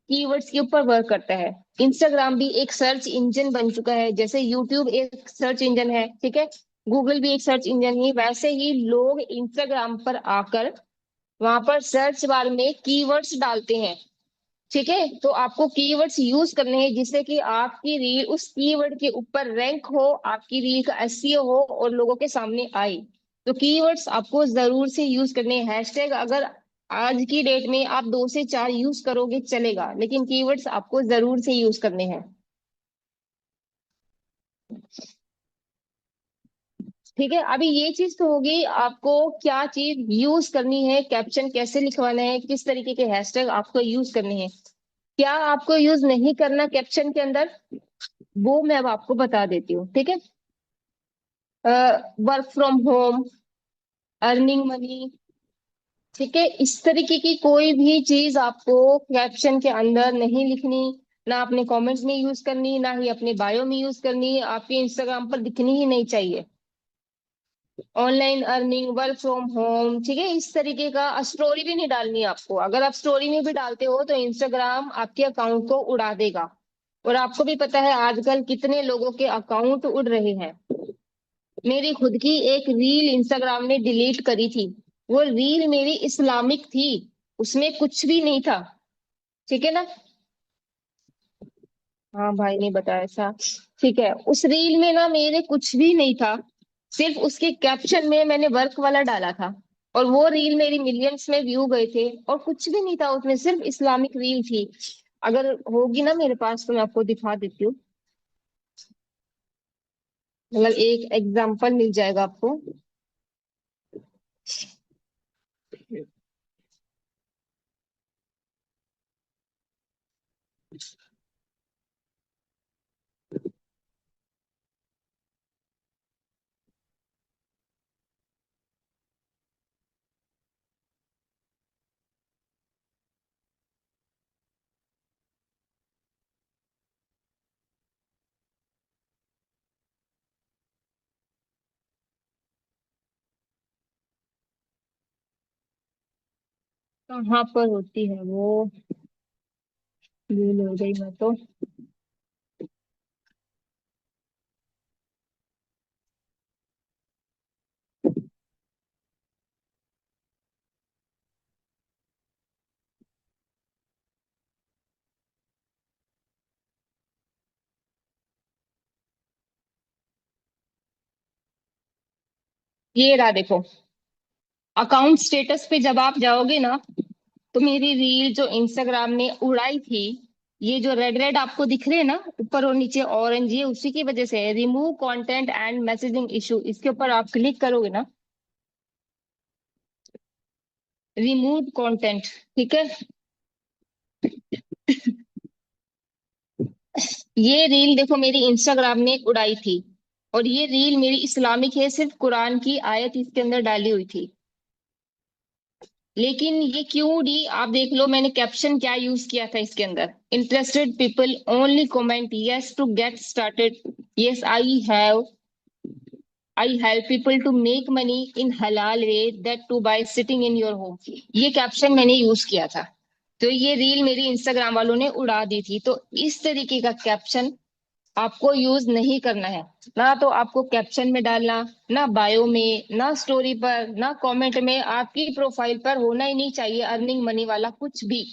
कीवर्ड्स के ऊपर वर्क करता है। इंस्टाग्राम भी एक सर्च इंजन बन चुका है, जैसे यूट्यूब एक सर्च इंजन है, ठीक है, गूगल भी एक सर्च इंजन ही, वैसे ही लोग इंस्टाग्राम पर आकर वहां पर सर्च बार में कीवर्ड्स डालते हैं। ठीक है, तो आपको कीवर्ड्स यूज करने हैं जिससे कि आपकी रील उस कीवर्ड के ऊपर रैंक हो, आपकी रील का एसईओ हो और लोगों के सामने आए। तो कीवर्ड्स आपको जरूर से यूज करने हैं। हैशटैग अगर आज की डेट में आप 2 से 4 यूज करोगे चलेगा, लेकिन कीवर्ड्स आपको जरूर से यूज करने हैं। ठीक है, अभी ये चीज तो होगी आपको क्या चीज यूज करनी है, कैप्शन कैसे लिखवाना है, किस तरीके के हैशटैग आपको यूज करने हैं। क्या आपको यूज नहीं करना कैप्शन के अंदर, वो मैं अब आपको बता देती हूँ, ठीक है। Work from home, earning money, ठीक है, इस तरीके की कोई भी चीज आपको कैप्शन के अंदर नहीं लिखनी, ना अपने कमेंट्स में यूज करनी, ना ही अपने बायो में यूज करनी, आपके इंस्टाग्राम पर दिखनी ही नहीं चाहिए। Online earning, work from home, ठीक है, इस तरीके का स्टोरी भी नहीं डालनी है आपको। अगर आप स्टोरी में भी डालते हो तो इंस्टाग्राम आपके अकाउंट को उड़ा देगा। और आपको भी पता है आजकल कितने लोगों के अकाउंट उड़ रहे हैं। मेरी खुद की एक रील इंस्टाग्राम ने डिलीट करी थी, वो रील मेरी इस्लामिक थी, उसमें कुछ भी नहीं था, ठीक है ना। हाँ भाई ने बताया ऐसा, ठीक है, उस रील में ना मेरे कुछ भी नहीं था, सिर्फ उसके कैप्शन में मैंने वर्क वाला डाला था, और वो रील मेरी मिलियंस में व्यू गए थे, और कुछ भी नहीं था उसमें, सिर्फ इस्लामिक रील थी। अगर होगी ना मेरे पास तो मैं आपको दिखा देती हूँ। मतलब एक एग्जाम्पल मिल जाएगा आपको। कहाँ पर होती है वो, भूल हो गई मैं तो। ये रहा देखो, अकाउंट स्टेटस पे जब आप जाओगे ना, तो मेरी रील जो इंस्टाग्राम ने उड़ाई थी, ये जो रेड रेड आपको दिख रहे हैं ना ऊपर और नीचे ऑरेंज, ये उसी की वजह से है। Remove content and messaging issue, इसके ऊपर आप क्लिक करोगे ना, रिमूव कंटेंट, ठीक है। ये रील देखो मेरी इंस्टाग्राम ने उड़ाई थी, और ये रील मेरी इस्लामिक है, सिर्फ कुरान की आयत इसके अंदर डाली हुई थी। लेकिन ये क्यों उड़ी, आप देख लो मैंने कैप्शन क्या यूज किया था इसके अंदर। Interested people only comment yes to get started, yes I help people to make money in halal way, that to by sitting in your home. ये कैप्शन मैंने यूज किया था, तो ये रील मेरी इंस्टाग्राम वालों ने उड़ा दी थी। तो इस तरीके का कैप्शन आपको यूज नहीं करना है। ना तो आपको कैप्शन में डालना, ना बायो में, ना स्टोरी पर, ना कमेंट में, आपकी प्रोफाइल पर होना ही नहीं चाहिए अर्निंग मनी वाला कुछ भी।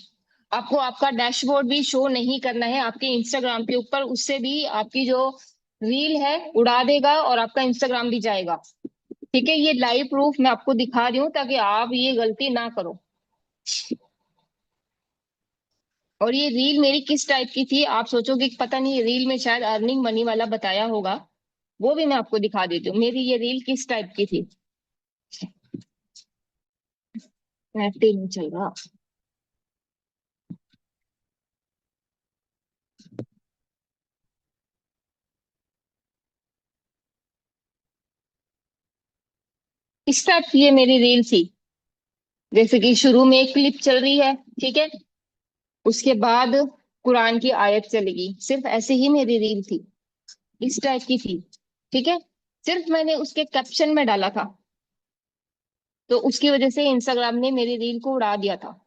आपको आपका डैशबोर्ड भी शो नहीं करना है आपके इंस्टाग्राम के ऊपर, उससे भी आपकी जो रील है उड़ा देगा और आपका इंस्टाग्राम भी जाएगा। ठीक है, ये लाइव प्रूफ मैं आपको दिखा रही हूँ ताकि आप ये गलती ना करो। और ये रील मेरी किस टाइप की थी, आप सोचोगे कि पता नहीं, रील में शायद अर्निंग मनी वाला बताया होगा, वो भी मैं आपको दिखा देती हूँ मेरी ये रील किस टाइप की थी। नेट ही नहीं चल रहा। इस टाइप की ये मेरी रील थी। जैसे कि शुरू में एक क्लिप चल रही है, ठीक है, उसके बाद कुरान की आयत चलेगी, सिर्फ ऐसे ही मेरी रील थी, इस टाइप की थी। ठीक है, सिर्फ मैंने उसके कैप्शन में डाला था, तो उसकी वजह से इंस्टाग्राम ने मेरी रील को उड़ा दिया था।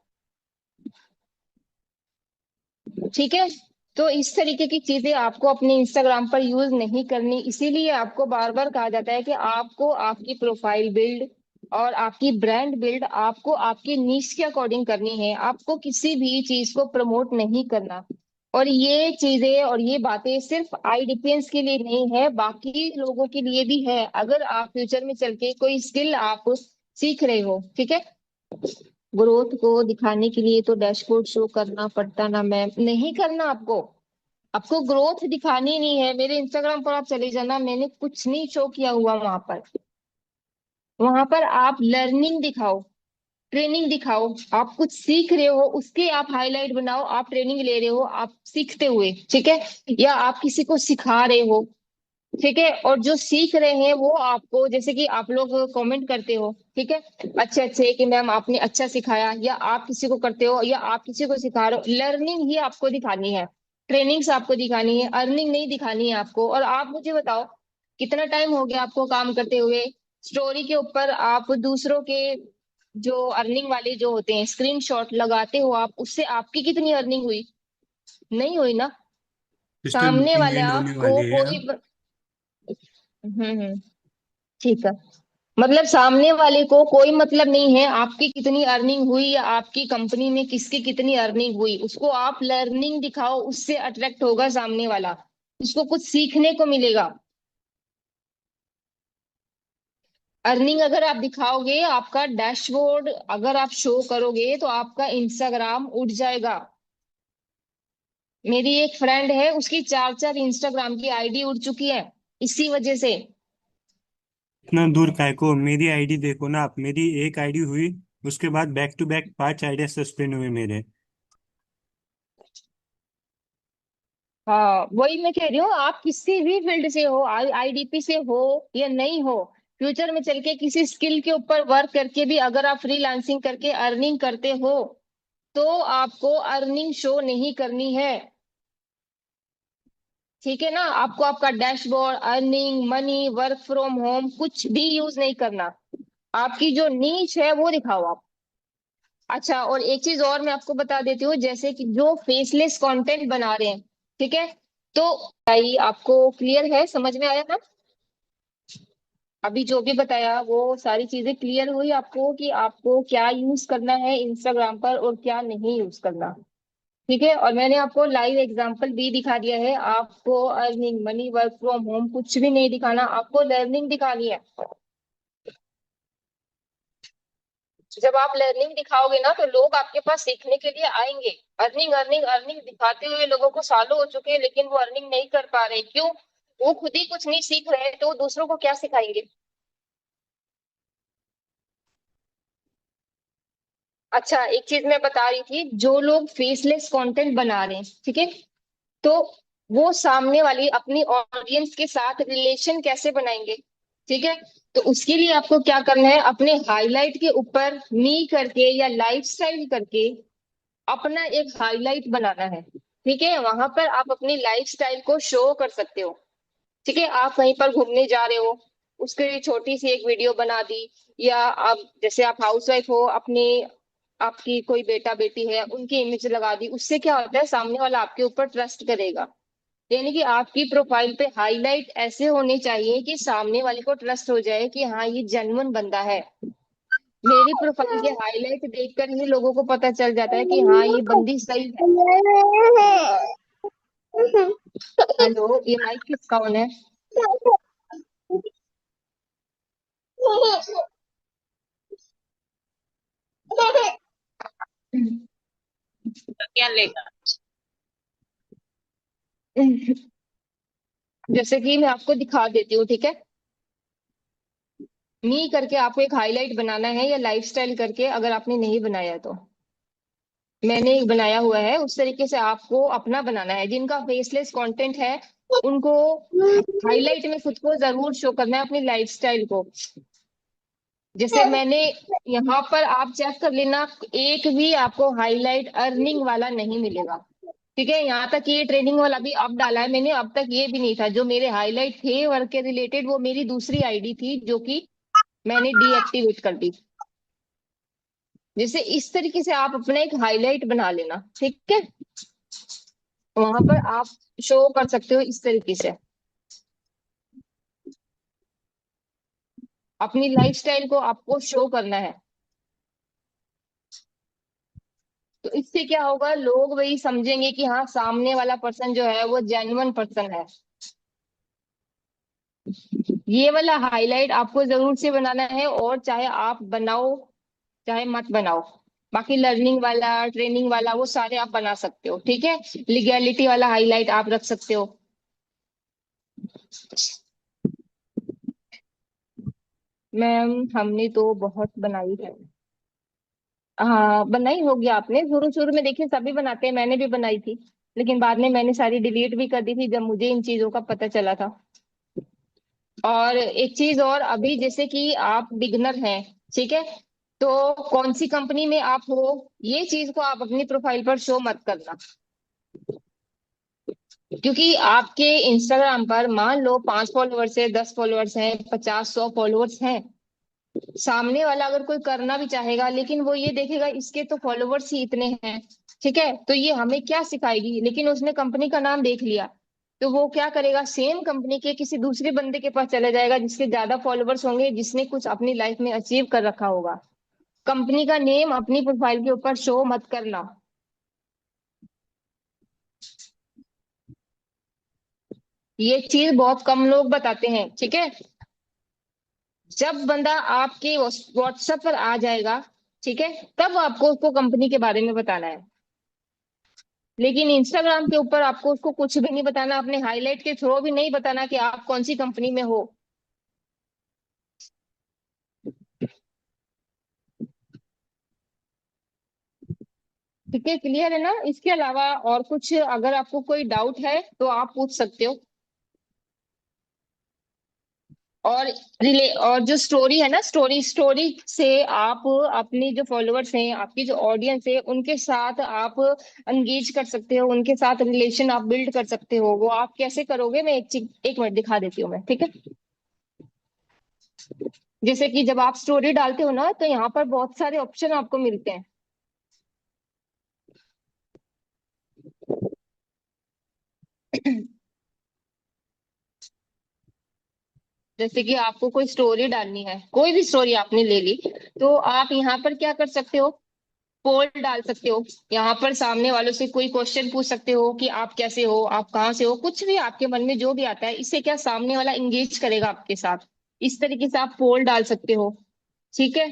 ठीक है, तो इस तरीके की चीजें आपको अपने इंस्टाग्राम पर यूज नहीं करनी, इसीलिए आपको बार बार कहा जाता है कि आपको आपकी प्रोफाइल बिल्ड और आपकी ब्रांड बिल्ड आपको आपकी नीश के अकॉर्डिंग करनी है। आपको किसी भी चीज को प्रमोट नहीं करना। और ये चीजें और ये बातें सिर्फ आई डिफेंस के लिए नहीं है, बाकी लोगों के लिए भी है। अगर आप फ्यूचर में चल के कोई स्किल आप सीख रहे हो, ठीक है, ग्रोथ को दिखाने के लिए तो डैशबोर्ड शो करना पड़ता ना मैम, नहीं करना आपको। आपको ग्रोथ दिखानी नहीं है, मेरे इंस्टाग्राम पर आप चले जाना, मैंने कुछ नहीं शो किया हुआ वहां पर। वहां पर आप लर्निंग दिखाओ, ट्रेनिंग दिखाओ, आप कुछ सीख रहे हो उसके आप हाईलाइट बनाओ, आप ट्रेनिंग ले रहे हो आप सीखते हुए, ठीक है, या आप किसी को सिखा रहे हो। ठीक है, और जो सीख रहे हैं वो आपको, जैसे कि आप लोग कमेंट करते हो, ठीक है, अच्छे अच्छे कि मैम आपने अच्छा सिखाया, या आप किसी को करते हो या आप किसी को सिखा रहे हो, लर्निंग ही आपको दिखानी है, ट्रेनिंग्स आपको दिखानी है, अर्निंग नहीं दिखानी है आपको। और आप मुझे बताओ कितना टाइम हो गया आपको काम करते हुए, स्टोरी के ऊपर आप दूसरों के जो अर्निंग वाले जो होते हैं स्क्रीनशॉट लगाते हो आप, उससे आपकी कितनी अर्निंग हुई? नहीं हुई ना। सिस्टर सामने मीटिंग एंड वाला होने को वाली है कोई अब। ठीक है, मतलब सामने वाले को कोई मतलब नहीं है आपकी कितनी अर्निंग हुई या आपकी कंपनी में किसकी कितनी अर्निंग हुई, उसको आप लर्निंग दिखाओ, उससे अट्रैक्ट होगा सामने वाला, उसको कुछ सीखने को मिलेगा। अर्निंग अगर आप दिखाओगे, आपका डैशबोर्ड अगर आप शो करोगे, तो आपका इंस्टाग्राम उठ जाएगा। मेरी एक फ्रेंड है, उसकी चार चार इंस्टाग्राम की आईडी उड़ चुकी है। इसी वजह से। इतना दूर काय को, मेरी आईडी देखो ना आप, मेरी एक आईडी हुई, उसके बाद बैक टू बैक 5 आईडिया सस्पेंड हुए मेरे। हाँ वही मैं कह रही हूँ, आप किसी भी फील्ड से हो, आईडीपी से हो या नहीं हो, फ्यूचर में चल के किसी स्किल के ऊपर वर्क करके भी अगर आप फ्रीलांसिंग करके अर्निंग करते हो, तो आपको अर्निंग शो नहीं करनी है। ठीक है ना, आपको आपका dashboard, earning, money, work from home कुछ भी यूज नहीं करना। आपकी जो नीच है वो दिखाओ आप। अच्छा, और एक चीज और मैं आपको बता देती हूँ, जैसे कि जो फेसलेस कंटेंट बना रहे हैं, ठीक है, तो भाई आपको क्लियर है, समझ में आया ना? अभी जो भी बताया वो सारी चीजें क्लियर हुई आपको कि आपको क्या यूज करना है इंस्टाग्राम पर और क्या नहीं यूज करना। ठीक है, और मैंने आपको लाइव एग्जांपल भी दिखा दिया है। आपको earning, money, work from home कुछ भी नहीं दिखाना, आपको लर्निंग दिखानी है। जब आप लर्निंग दिखाओगे ना, तो लोग आपके पास सीखने के लिए आएंगे। अर्निंग अर्निंग अर्निंग दिखाते हुए लोगों को सालों हो चुके हैं, लेकिन वो अर्निंग नहीं कर पा रहे, क्यों? वो खुद ही कुछ नहीं सीख रहे, तो वो दूसरों को क्या सिखाएंगे? अच्छा, एक चीज मैं बता रही थी, जो लोग फेसलेस कंटेंट बना रहे हैं, ठीक है, तो वो सामने वाली अपनी ऑडियंस के साथ रिलेशन कैसे बनाएंगे? ठीक है, तो उसके लिए आपको क्या करना है, अपने हाईलाइट के ऊपर मी करके या लाइफस्टाइल करके अपना एक हाईलाइट बनाना है। ठीक है, वहां पर आप अपनी लाइफस्टाइल को शो कर सकते हो। ठीक है, आप कहीं पर घूमने जा रहे हो, उसके लिए छोटी सी एक वीडियो बना दी, या आप जैसे आप हाउसवाइफ हो, अपने आपकी कोई बेटा बेटी है उनकी इमेज लगा दी, उससे क्या होता है, सामने वाला आपके ऊपर ट्रस्ट करेगा। यानी कि आपकी प्रोफाइल पे हाईलाइट ऐसे होने चाहिए कि सामने वाले को ट्रस्ट हो जाए कि हाँ ये जेन्युइन बंदा है। मेरी प्रोफाइल के हाईलाइट देखकर ही लोगों को पता चल जाता है कि हाँ ये बंदी सही है। हेलो, ये माइक किसका ऑन है? क्या लेगा? जैसे कि मैं आपको दिखा देती हूँ, ठीक है, मी करके आपको एक हाईलाइट बनाना है, या लाइफस्टाइल करके, अगर आपने नहीं बनाया तो मैंने एक बनाया हुआ है, उस तरीके से आपको अपना बनाना है। जिनका फेसलेस कंटेंट है उनको हाईलाइट में खुद को जरूर शो करना है, अपनी लाइफस्टाइल को। जैसे मैंने यहाँ पर आप चेक कर लेना, एक भी आपको हाईलाइट अर्निंग वाला नहीं मिलेगा। ठीक है, यहाँ तक ये ट्रेनिंग वाला भी अब डाला है मैंने, अब तक ये भी नहीं था। जो मेरे हाईलाइट थे वर्क के रिलेटेड, वो मेरी दूसरी आईडी थी जो कि मैंने डीएक्टिवेट कर दी। जैसे इस तरीके से आप अपना एक हाईलाइट बना लेना, ठीक है, वहां पर आप शो कर सकते हो इस तरीके से। अपनी लाइफस्टाइल को आपको शो करना है, तो इससे क्या होगा, लोग वही समझेंगे कि हाँ सामने वाला पर्सन जो है वो जेन्युइन पर्सन है। ये वाला हाईलाइट आपको जरूर से बनाना है, और चाहे आप बनाओ चाहे मत बनाओ, बाकी लर्निंग वाला, ट्रेनिंग वाला, वो सारे आप बना सकते हो। ठीक है, लीगैलिटी वाला हाईलाइट आप रख सकते हो। मैम हमने तो बहुत बनाई है। हाँ बनाई होगी आपने, शुरू शुरू में देखिए सभी बनाते हैं, मैंने भी बनाई थी, लेकिन बाद में मैंने सारी डिलीट भी कर दी थी जब मुझे इन चीजों का पता चला था। और एक चीज और, अभी जैसे कि आप बिगनर हैं, ठीक है, तो कौन सी कंपनी में आप हो, ये चीज को आप अपनी प्रोफाइल पर शो मत करना। क्योंकि आपके इंस्टाग्राम पर मान लो 5 फॉलोअर्स है, 10 फॉलोअर्स हैं, 50, 100 फॉलोअर्स हैं, सामने वाला अगर कोई करना भी चाहेगा, लेकिन वो ये देखेगा इसके तो फॉलोवर्स ही इतने हैं, ठीक है, तो ये हमें क्या सिखाएगी, लेकिन उसने कंपनी का नाम देख लिया, तो वो क्या करेगा, सेम कंपनी के किसी दूसरे बंदे के पास चला जाएगा जिसके ज्यादा फॉलोवर्स होंगे, जिसने कुछ अपनी लाइफ में अचीव कर रखा होगा। कंपनी का नेम अपनी प्रोफाइल के ऊपर शो मत करना। ये चीज बहुत कम लोग बताते हैं, ठीक है। जब बंदा आपके व्हाट्सएप पर आ जाएगा, ठीक है, तब आपको उसको कंपनी के बारे में बताना है। लेकिन इंस्टाग्राम के ऊपर आपको उसको कुछ भी नहीं बताना, अपने हाईलाइट के थ्रू भी नहीं बताना कि आप कौन सी कंपनी में हो। ठीक है, क्लियर है ना? इसके अलावा और कुछ अगर आपको कोई डाउट है तो आप पूछ सकते हो। और और जो स्टोरी है ना, स्टोरी स्टोरी से आप अपनी जो फॉलोअर्स हैं, आपकी जो ऑडियंस है, उनके साथ आप एंगेज कर सकते हो, उनके साथ रिलेशन आप बिल्ड कर सकते हो। वो आप कैसे करोगे, मैं एक चीज, एक मिनट दिखा देती हूँ मैं, ठीक है? जैसे कि जब आप स्टोरी डालते हो ना, तो यहाँ पर बहुत सारे ऑप्शन आपको मिलते हैं। जैसे कि आपको कोई स्टोरी डालनी है, कोई भी स्टोरी आपने ले ली, तो आप यहाँ पर क्या कर सकते हो, पोल डाल सकते हो। यहाँ पर सामने वालों से कोई क्वेश्चन पूछ सकते हो कि आप कैसे हो, आप कहाँ से हो, कुछ भी आपके मन में जो भी आता है, इससे क्या सामने वाला इंगेज करेगा आपके साथ। इस तरीके से आप पोल डाल सकते हो। ठीक है?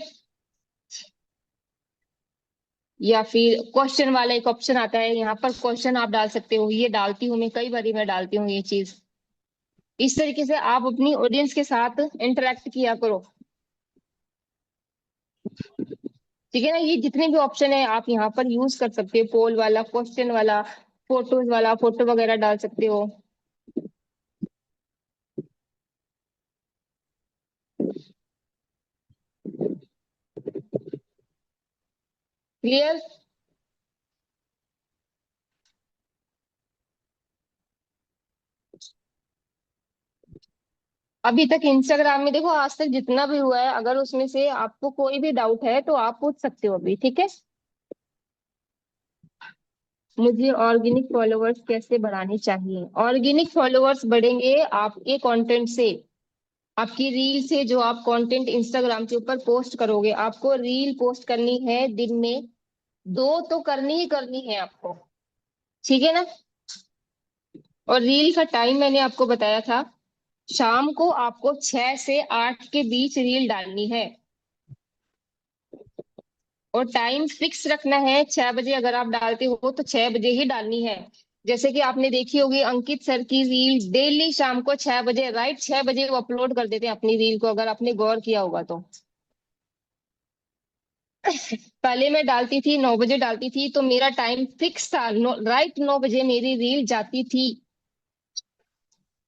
या फिर क्वेश्चन वाला एक ऑप्शन आता है, यहाँ पर क्वेश्चन आप डाल सकते हो। ये डालती हूँ मैं, कई बारी मैं डालती हूँ ये चीज। इस तरीके से आप अपनी ऑडियंस के साथ इंटरेक्ट किया करो। ठीक है ना? ये जितने भी ऑप्शन है आप यहाँ पर यूज कर सकते हो, पोल वाला, क्वेश्चन वाला, फोटोज वाला, फोटो वगैरह डाल सकते हो। क्लियर? अभी तक इंस्टाग्राम में देखो, आज तक जितना भी हुआ है, अगर उसमें से आपको कोई भी डाउट है तो आप पूछ सकते हो अभी। ठीक है? मुझे ऑर्गेनिक फॉलोअर्स कैसे बढ़ाने चाहिए? ऑर्गेनिक फॉलोअर्स बढ़ेंगे आपके कंटेंट से, आपकी रील से। जो आप कंटेंट इंस्टाग्राम के ऊपर पोस्ट करोगे, आपको रील पोस्ट करनी है दिन में 2 तो करनी ही करनी है आपको। ठीक है ना? और रील का टाइम मैंने आपको बताया था, शाम को आपको 6 से 8 के बीच रील डालनी है। और टाइम फिक्स रखना है, 6 बजे अगर आप डालते हो तो 6 बजे ही डालनी है। जैसे कि आपने देखी होगी अंकित सर की रील, डेली शाम को 6 बजे, राइट 6 बजे वो अपलोड कर देते हैं अपनी रील को, अगर आपने गौर किया होगा तो। पहले मैं डालती थी 9 बजे डालती थी, तो मेरा टाइम फिक्स था, राइट 9 बजे मेरी रील जाती थी।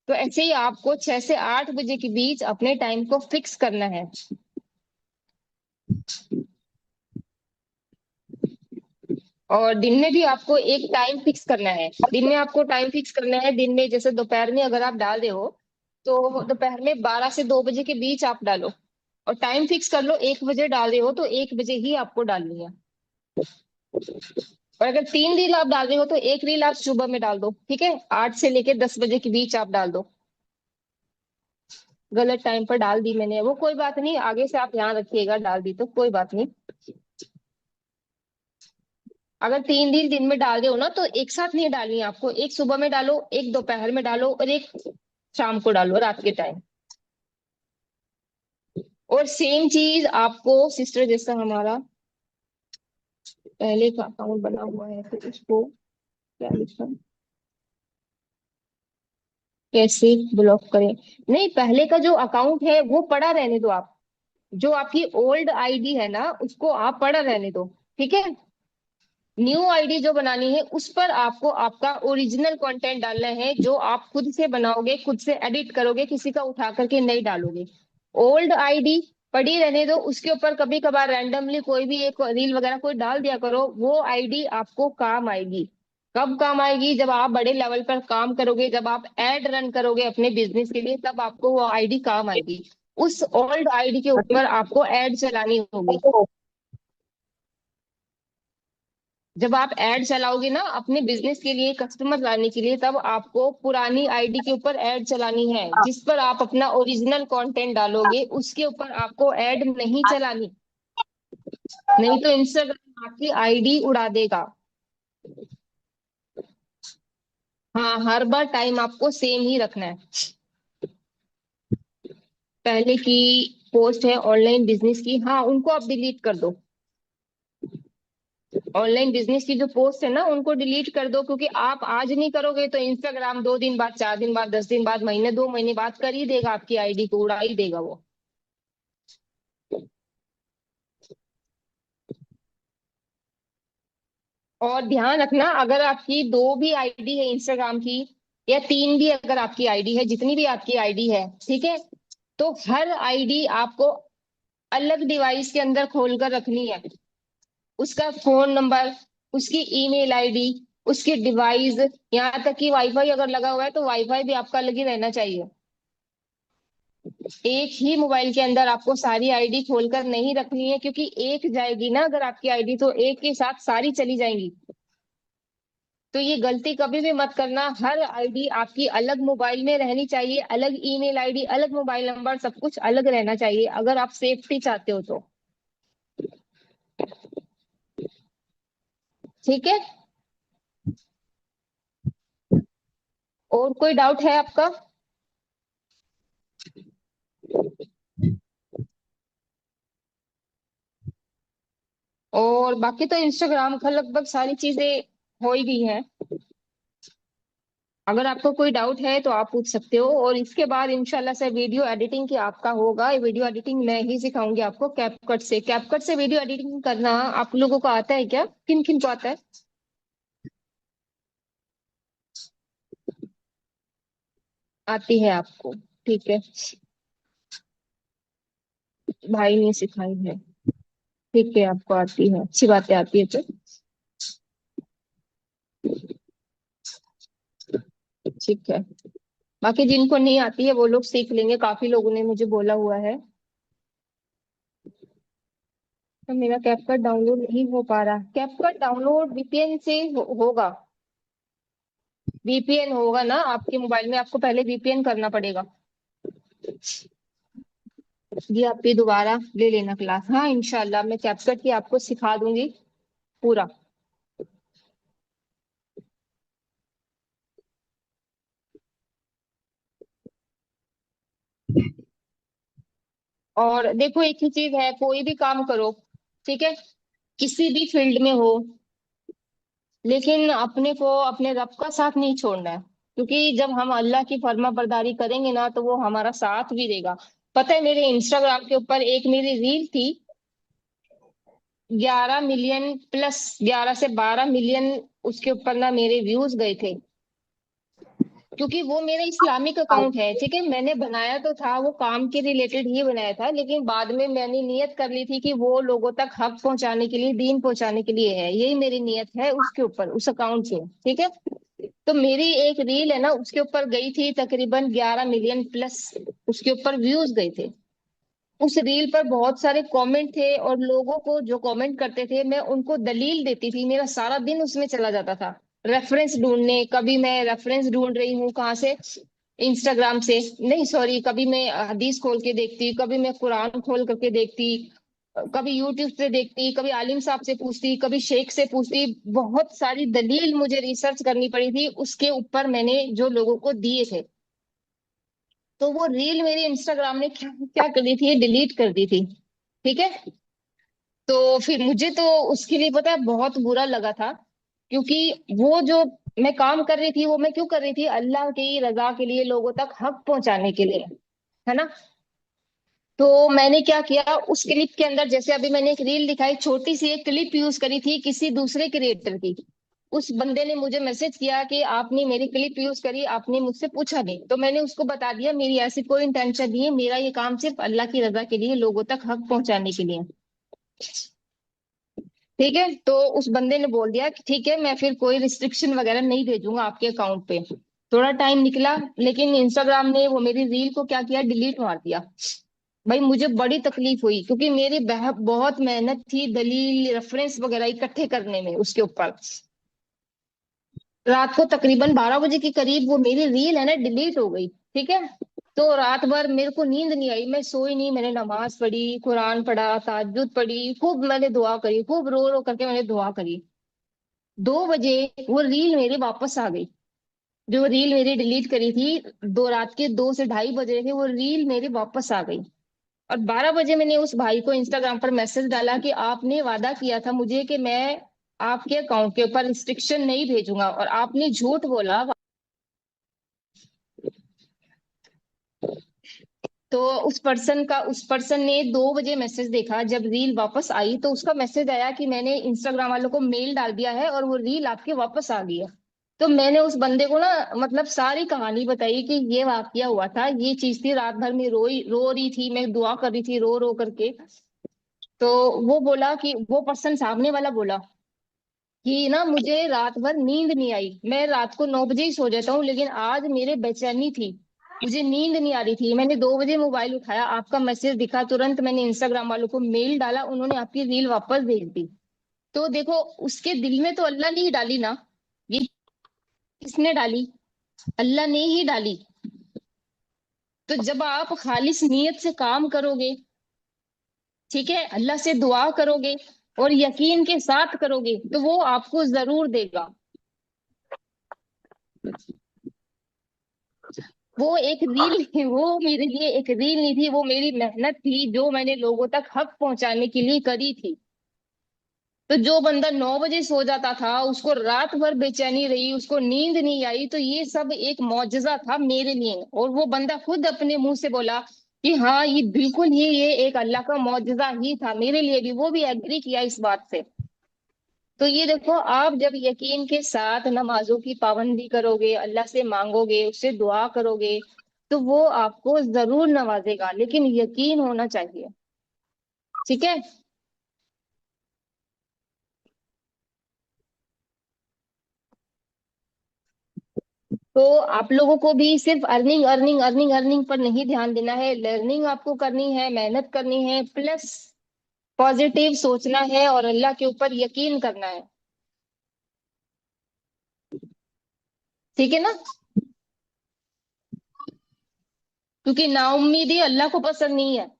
तो ऐसे ही आपको 6 से 8 बजे के बीच अपने टाइम को फिक्स करना है। और दिन में भी आपको एक टाइम फिक्स करना है, दिन में आपको टाइम फिक्स करना है। दिन में जैसे दोपहर में अगर आप डाल रहे हो, तो दोपहर में 12 से 2 बजे के बीच आप डालो। और टाइम फिक्स कर लो, 1 बजे डाल रहे हो तो 1 बजे ही आपको डालनी है। और अगर 3 रील आप डाल रहे हो तो एक रील आप सुबह में डाल दो। ठीक है? 8 से लेकर 10 बजे के बीच आप डाल दो। गलत टाइम पर डाल दी मैंने, वो कोई बात नहीं, आगे से आप ध्यान रखिएगा, डाल दी तो कोई बात नहीं। अगर 3 रील दिन में डाल रहे हो ना, तो एक साथ नहीं डालनी है आपको, एक सुबह में डालो, एक दोपहर में डालो, और एक शाम को डालो, रात के टाइम। और सेम चीज आपको सिस्टर, जैसा हमारा पहले का अकाउंट बना हुआ है, तो उसको क्या लिखा, कैसे ब्लॉक करें? नहीं, पहले का जो अकाउंट है वो पड़ा रहने दो आप। जो आपकी ओल्ड आईडी है ना, उसको आप पड़ा रहने दो। ठीक है? न्यू आईडी जो बनानी है, उस पर आपको आपका ओरिजिनल कंटेंट डालना है, जो आप खुद से बनाओगे, खुद से एडिट करोगे, किसी का उठा करके नहीं डालोगे। ओल्ड आईडी पड़ी रहने दो, उसके ऊपर कभी कभार रैंडमली कोई भी एक रील वगैरह कोई डाल दिया करो, वो आईडी आपको काम आएगी। कब काम आएगी? जब आप बड़े लेवल पर काम करोगे, जब आप एड रन करोगे अपने बिजनेस के लिए, तब आपको वो आईडी काम आएगी। उस ओल्ड आईडी के ऊपर आपको एड चलानी होगी। जब आप ऐड चलाओगे ना अपने बिजनेस के लिए, कस्टमर लाने के लिए, तब आपको पुरानी आईडी के ऊपर ऐड चलानी है। जिस पर आप अपना ओरिजिनल कंटेंट डालोगे, उसके ऊपर आपको ऐड नहीं चलानी। नहीं तो इंस्टाग्राम आपकी आईडी उड़ा देगा। हाँ, हर बार टाइम आपको सेम ही रखना है। पहले की पोस्ट है ऑनलाइन बिजनेस की, हाँ, उनको आप डिलीट कर दो। ऑनलाइन बिजनेस की जो पोस्ट है ना उनको डिलीट कर दो, क्योंकि आप आज नहीं करोगे तो इंस्टाग्राम 2 दिन बाद, 4 दिन बाद, 10 दिन बाद, महीने 2 महीने बाद कर ही देगा, आपकी आईडी को उड़ा ही देगा वो। और ध्यान रखना, अगर आपकी 2 भी आईडी है इंस्टाग्राम की, या 3 भी अगर आपकी आईडी है, जितनी भी आपकी आईडी है, ठीक है, तो हर आईडी आपको अलग डिवाइस के अंदर खोलकर रखनी है। उसका फोन नंबर, उसकी ईमेल आईडी, उसकी डिवाइस, यहाँ तक कि वाईफाई अगर लगा हुआ है तो वाईफाई भी आपका अलग ही रहना चाहिए। एक ही मोबाइल के अंदर आपको सारी आईडी खोलकर नहीं रखनी है, क्योंकि एक जाएगी ना अगर आपकी आईडी, तो एक के साथ सारी चली जाएंगी। तो ये गलती कभी भी मत करना, हर आईडी आपकी अलग मोबाइल में रहनी चाहिए, अलग ईमेल आईडी, अलग मोबाइल नंबर, सब कुछ अलग रहना चाहिए अगर आप सेफ्टी चाहते हो तो। ठीक है। और कोई डाउट है आपका? और बाकी तो इंस्टाग्राम का लगभग सारी चीजें हो ही गई हैं। अगर आपको कोई डाउट है तो आप पूछ सकते हो, और इसके बाद इंशाल्लाह से वीडियो एडिटिंग की आपका होगा। वीडियो एडिटिंग मैं ही सिखाऊंगी आपको कैपकट से। कैपकट से वीडियो एडिटिंग करना आप लोगों को आता है क्या? किन किन को आता है? आती है आपको? ठीक है, भाई ने सिखाई है। ठीक है, आपको आती है, अच्छी बातें आती है तो ठीक है। बाकी जिनको नहीं आती है वो लोग सीख लेंगे, काफी लोगों ने मुझे बोला हुआ है। तो मेरा कैपकट डाउनलोड नहीं हो पा रहा। कैपकट डाउनलोड वीपीएन से होगा। वीपीएन होगा ना आपके मोबाइल में, आपको पहले वीपीएन करना पड़ेगा। ये आप भी दोबारा ले लेना क्लास। हाँ, इंशाल्लाह मैं कैपकट की आपको सिखा दूंगी पूरा। और देखो, एक ही चीज है, कोई भी काम करो, ठीक है, किसी भी फील्ड में हो, लेकिन अपने को अपने रब का साथ नहीं छोड़ना है। क्योंकि जब हम अल्लाह की फर्मा बरदारी करेंगे ना तो वो हमारा साथ भी देगा। पता है, मेरे इंस्टाग्राम के ऊपर एक मेरी रील थी, 11 मिलियन प्लस, 11 से 12 मिलियन उसके ऊपर ना मेरे व्यूज गए थे। क्योंकि वो मेरा इस्लामिक अकाउंट है, ठीक है, मैंने बनाया तो था वो काम के रिलेटेड ही बनाया था, लेकिन बाद में मैंने नियत कर ली थी कि वो लोगों तक हक पहुंचाने के लिए, दीन पहुंचाने के लिए है, यही मेरी नियत है उसके ऊपर, उस अकाउंट से। ठीक है। तो मेरी एक रील है ना, उसके ऊपर गई थी तकरीबन 11 मिलियन प्लस, उसके ऊपर व्यूज गए थे। उस रील पर बहुत सारे कमेंट थे, और लोगों को जो कमेंट करते थे मैं उनको दलील देती थी, मेरा सारा दिन उसमें चला जाता था रेफरेंस ढूंढने। कभी मैं रेफरेंस ढूंढ रही हूँ कहाँ से, इंस्टाग्राम से, नहीं सॉरी, कभी मैं हदीस खोल के देखती, कभी मैं कुरान खोल करके देखती, कभी यूट्यूब से देखती, कभी आलिम साहब से पूछती, कभी शेख से पूछती। बहुत सारी दलील मुझे रिसर्च करनी पड़ी थी उसके ऊपर, मैंने जो लोगों को दिए थे। तो वो रील मेरी इंस्टाग्राम ने क्या क्या कर दी थी, डिलीट कर दी थी। ठीक है। तो फिर मुझे तो उसके लिए पता है बहुत बुरा लगा था, क्योंकि वो जो मैं काम कर रही थी वो मैं क्यों कर रही थी, अल्लाह की रजा के लिए, लोगों तक हक पहुंचाने के लिए, है ना। तो मैंने क्या किया, उस क्लिप के अंदर, जैसे अभी मैंने एक रील दिखाई, छोटी सी एक क्लिप यूज करी थी किसी दूसरे क्रिएटर की। उस बंदे ने मुझे मैसेज किया कि आपने मेरी क्लिप यूज करी, आपने मुझसे पूछा नहीं, तो मैंने उसको बता दिया मेरी ऐसी कोई इंटेंशन नहीं है, मेरा ये काम सिर्फ अल्लाह की रजा के लिए, लोगों तक हक पहुंचाने के लिए। ठीक है। तो उस बंदे ने बोल दिया कि ठीक है, मैं फिर कोई रिस्ट्रिक्शन वगैरह नहीं भेजूंगा आपके अकाउंट पे। थोड़ा टाइम निकला, लेकिन इंस्टाग्राम ने वो मेरी रील को क्या किया, डिलीट मार दिया। भाई मुझे बड़ी तकलीफ हुई, क्योंकि मेरी बहुत मेहनत थी दलील रेफरेंस वगैरह इकट्ठे करने में उसके ऊपर। रात को तकरीबन 12 बजे के करीब वो मेरी रील है ना डिलीट हो गई। ठीक है। तो रात भर मेरे को नींद नहीं आई, मैं सोई नहीं, मैंने नमाज पढ़ी, कुरान पढ़ा, तहज्जुद पढ़ी, खूब मैंने दुआ करी, खूब रो रो करके मैंने दुआ करी। 2 बजे वो रील मेरे वापस आ गई, जो रील मेरी डिलीट करी थी, दो रात के 2 से ढाई बज रहे थे, वो रील मेरे वापस आ गई। और 12 बजे मैंने उस भाई को इंस्टाग्राम पर मैसेज डाला कि आपने वादा किया था मुझे कि मैं आपके अकाउंट के ऊपर रिस्ट्रिक्शन नहीं भेजूंगा। और आपने झूठ बोला, तो उस पर्सन ने 2 बजे मैसेज देखा, जब रील वापस आई तो उसका मैसेज आया कि मैंने इंस्टाग्राम वालों को मेल डाल दिया है और वो रील आपके वापस आ गई है। तो मैंने उस बंदे को ना, मतलब सारी कहानी बताई कि ये वाकया हुआ था, ये चीज थी, रात भर में रो रही थी, मैं दुआ कर रही थी रो रो करके। तो वो बोला कि वो पर्सन सामने वाला बोला कि ना मुझे रात भर नींद नहीं आई, मैं रात को 9 बजे ही सो जाता हूँ, लेकिन आज मेरे बेचैनी थी, मुझे नींद नहीं आ रही थी, मैंने 2 बजे मोबाइल उठाया, आपका मैसेज दिखा, तुरंत मैंने इंस्टाग्राम वालों को मेल डाला, उन्होंने आपकी रील वापस भेज दी। तो देखो, उसके दिल में तो अल्लाह ने ही डाली ना, ये किसने डाली? अल्लाह ने ही डाली। तो जब आप खालिस नीयत से काम करोगे, ठीक है, अल्लाह से दुआ करोगे और यकीन के साथ करोगे, तो वो आपको जरूर देगा। वो एक रील, वो मेरे लिए एक रील नहीं थी, वो मेरी मेहनत थी जो मैंने लोगों तक हक पहुंचाने के लिए करी थी। तो जो बंदा 9 बजे सो जाता था, उसको रात भर बेचैनी रही, उसको नींद नहीं आई, तो ये सब एक मौजजा था मेरे लिए। और वो बंदा खुद अपने मुंह से बोला कि हाँ, ये बिल्कुल ये एक अल्लाह का मौजजा ही था मेरे लिए भी, वो भी एग्री किया इस बात से। तो ये देखो, आप जब यकीन के साथ नमाजों की पाबंदी करोगे, अल्लाह से मांगोगे, उससे दुआ करोगे, तो वो आपको जरूर नवाजेगा, लेकिन यकीन होना चाहिए। ठीक है। तो आप लोगों को भी सिर्फ earning earning earning earning per नहीं ध्यान देना है, लर्निंग आपको करनी है, मेहनत करनी है, प्लस पॉजिटिव सोचना है और अल्लाह के ऊपर यकीन करना है। ठीक है ना? क्योंकि नाउम्मीदी अल्लाह को पसंद नहीं है।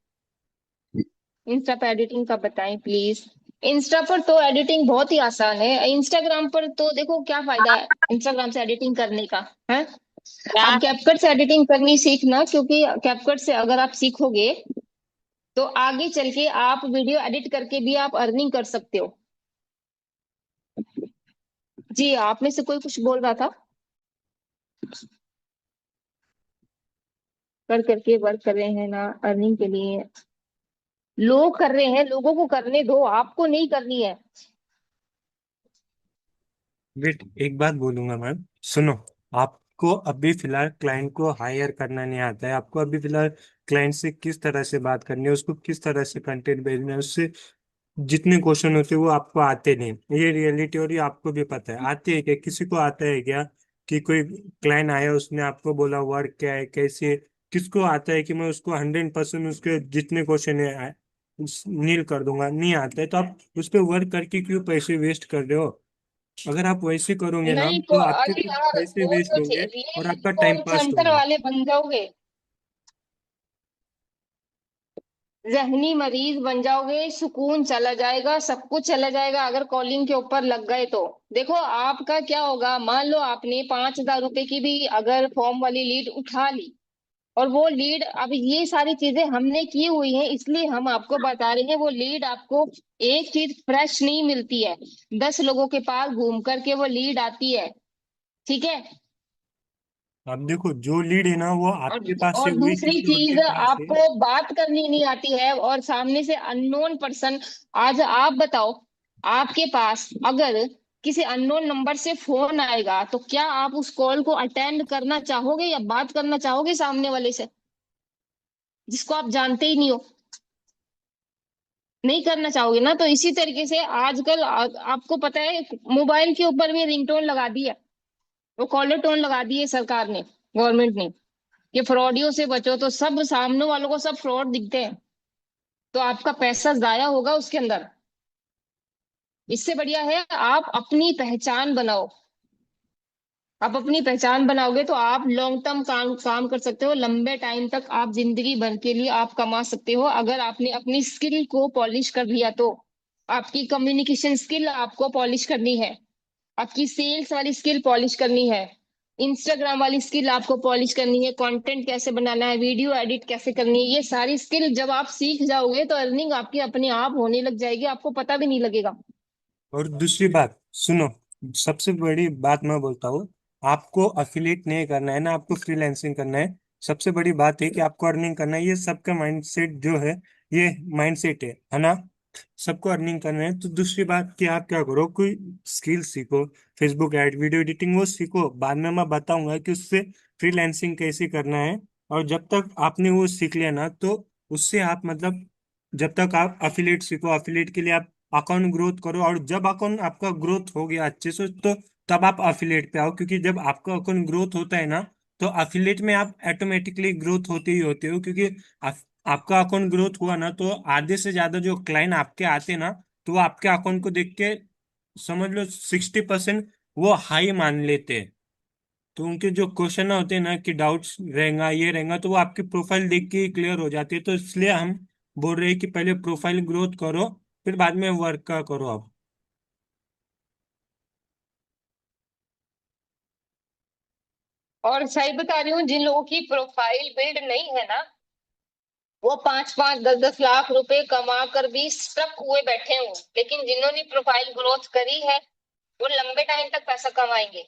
इंस्टा पे एडिटिंग का बताएं प्लीज। इंस्टा पर तो एडिटिंग बहुत ही आसान है, इंस्टाग्राम पर तो देखो क्या फायदा है इंस्टाग्राम से एडिटिंग करने का है। क्या? आप कैपकट से एडिटिंग करनी सीखना, क्योंकि कैपकट से अगर आप सीखोगे तो आगे चल के आप वीडियो एडिट करके भी आप अर्निंग कर सकते हो। जी, आप में से कोई कुछ बोल रहा था? कर करके वर्क कर रहे हैं ना अर्निंग के लिए, लोग कर रहे हैं, लोगों को करने दो, आपको नहीं करनी है। वेट, एक बात बोलूंगा मैम, सुनो। आपको अभी फिलहाल क्लाइंट को हायर करना नहीं आता है, आपको अभी फिलहाल क्लाइंट से किस तरह से बात करनी है, उसको किस तरह से कंटेंट भेजना है, उससे जितने क्वेश्चन होते हैं वो आपको आते नहीं। ये रियलिटी, और ये आपको भी पता है। आते हैं क्या? किसी को आता है क्या कि कोई क्लाइंट आया, उसने आपको बोला वर्क क्या है, कैसे? किसको आता है कि मैं उसको 100% उसके जितने क्वेश्चन है नील कर दूंगा? नहीं आता है। तो आप उस पर वर्क करके क्यों पैसे वेस्ट कर रहे हो? अगर आप वैसे करोगे ना नहीं तो आपके अरे कुछ यार, पैसे वो वेस्ट तो होंगे और रियल आपका टाइम कॉल पास सेंटर होगा। वाले बन जाओगे, जहनी मरीज बन जाओगे, सुकून चला जाएगा, सब कुछ चला जाएगा अगर कॉलिंग के ऊपर लग गए तो। देखो आपका क्या होगा, मान लो आपने 5,000 रुपए की भी अगर फॉर्म वाली लीड उठा ली, और वो लीड, अब ये सारी चीजें हमने की हुई है इसलिए हम आपको बता रहे हैं, वो लीड आपको एक चीज फ्रेश नहीं मिलती है, 10 लोगों के पास घूम करके वो लीड आती है। ठीक है। अब देखो, जो लीड है ना वो और आपके पास से और वही दूसरी किसी और के चीज, पास है। आपको बात करनी नहीं आती है और सामने से अननोन पर्सन, आज आप बताओ, आपके पास अगर किसी अननोन नंबर से फोन आएगा तो क्या आप उस कॉल को अटेंड करना चाहोगे या बात करना चाहोगे सामने वाले से, जिसको आप जानते ही नहीं हो? नहीं करना चाहोगे ना। तो इसी तरीके से आजकल आपको पता है, मोबाइल के ऊपर भी रिंगटोन लगा दी है, वो कॉलर टोन लगा दी है सरकार ने, गवर्नमेंट ने, कि फ्रॉडियों से बचो, तो सब सामने वालों को सब फ्रॉड दिखते हैं, तो आपका पैसा जाया होगा उसके अंदर। इससे बढ़िया है आप अपनी पहचान बनाओ। आप अपनी पहचान बनाओगे तो आप लॉन्ग टर्म काम काम कर सकते हो, लंबे टाइम तक आप जिंदगी भर के लिए आप कमा सकते हो, अगर आपने अपनी स्किल को पॉलिश कर लिया तो। आपकी कम्युनिकेशन स्किल आपको पॉलिश करनी है, आपकी सेल्स वाली स्किल पॉलिश करनी है, इंस्टाग्राम वाली स्किल आपको पॉलिश करनी है, कंटेंट कैसे बनाना है, वीडियो एडिट कैसे करनी है, ये सारी स्किल जब आप सीख जाओगे तो अर्निंग आपकी अपने आप होने लग जाएगी, आपको पता भी नहीं लगेगा। और दूसरी बात सुनो, सबसे बड़ी बात मैं बोलता हूँ, आपको अफिलिएट नहीं करना है ना, आपको फ्रीलांसिंग करना है। सबसे बड़ी बात है कि आपको अर्निंग करना है, ये सबका माइंडसेट जो है, ये माइंडसेट है ना। सबको अर्निंग करना है। तो दूसरी बात कि आप क्या करो, कोई स्किल सीखो, फेसबुक ऐड, वीडियो एडिटिंग, वो सीखो। बाद में मैं बताऊंगा कि उससे फ्रीलांसिंग कैसे करना है। और जब तक आपने वो सीख लिया ना, तो उससे आप मतलब, जब तक आप अफिलिएट सीखो, अफिलिएट के लिए आप अकाउंट ग्रोथ करो, और जब अकाउंट आपका ग्रोथ हो गया अच्छे से, तो तब आप अफिलिएट पे आओ। क्योंकि जब आपका अकाउंट ग्रोथ होता है ना, तो अफिलिएट में आप ऑटोमेटिकली ग्रोथ होते ही होते हो। क्योंकि आपका अकाउंट ग्रोथ हुआ ना, तो आधे से ज्यादा जो क्लाइंट आपके आते ना, तो वो आपके अकाउंट को देख के समझ लो 60% वो हाई मान लेते हैं। तो उनके जो क्वेश्चन होते हैं ना, कि डाउट्स रहेगा ये रहेगा, तो वो आपकी प्रोफाइल देख के क्लियर हो जाती है। तो इसलिए हम बोल रहे हैं कि पहले प्रोफाइल ग्रोथ करो, फिर बाद में वर्क का करो आप। और सही बता रही हूँ, जिन लोगों की प्रोफाइल बिल्ड नहीं है ना, वो 5-5 10-10 लाख रुपए कमा कर भी स्टक हुए बैठे हूँ। लेकिन जिन्होंने प्रोफाइल ग्रोथ करी है, वो लंबे टाइम तक पैसा कमाएंगे।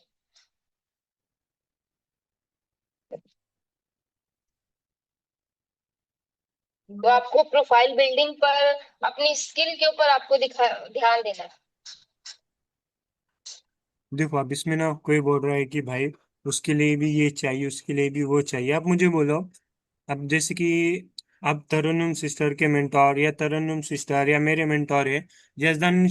तो आपको प्रोफाइल बिल्डिंग पर, अपनी स्किल के ऊपर आपको ध्यान देना है। देखो, अब इसमें ना कोई बोल रहा है कि भाई उसके लिए भी ये चाहिए, उसके लिए भी वो चाहिए। आप मुझे बोलो, अब जैसे कि आप तरन्नुम सिस्टर के मेंटोर, या तरन्नुम सिस्टर या मेरे मेंटोर है जसदान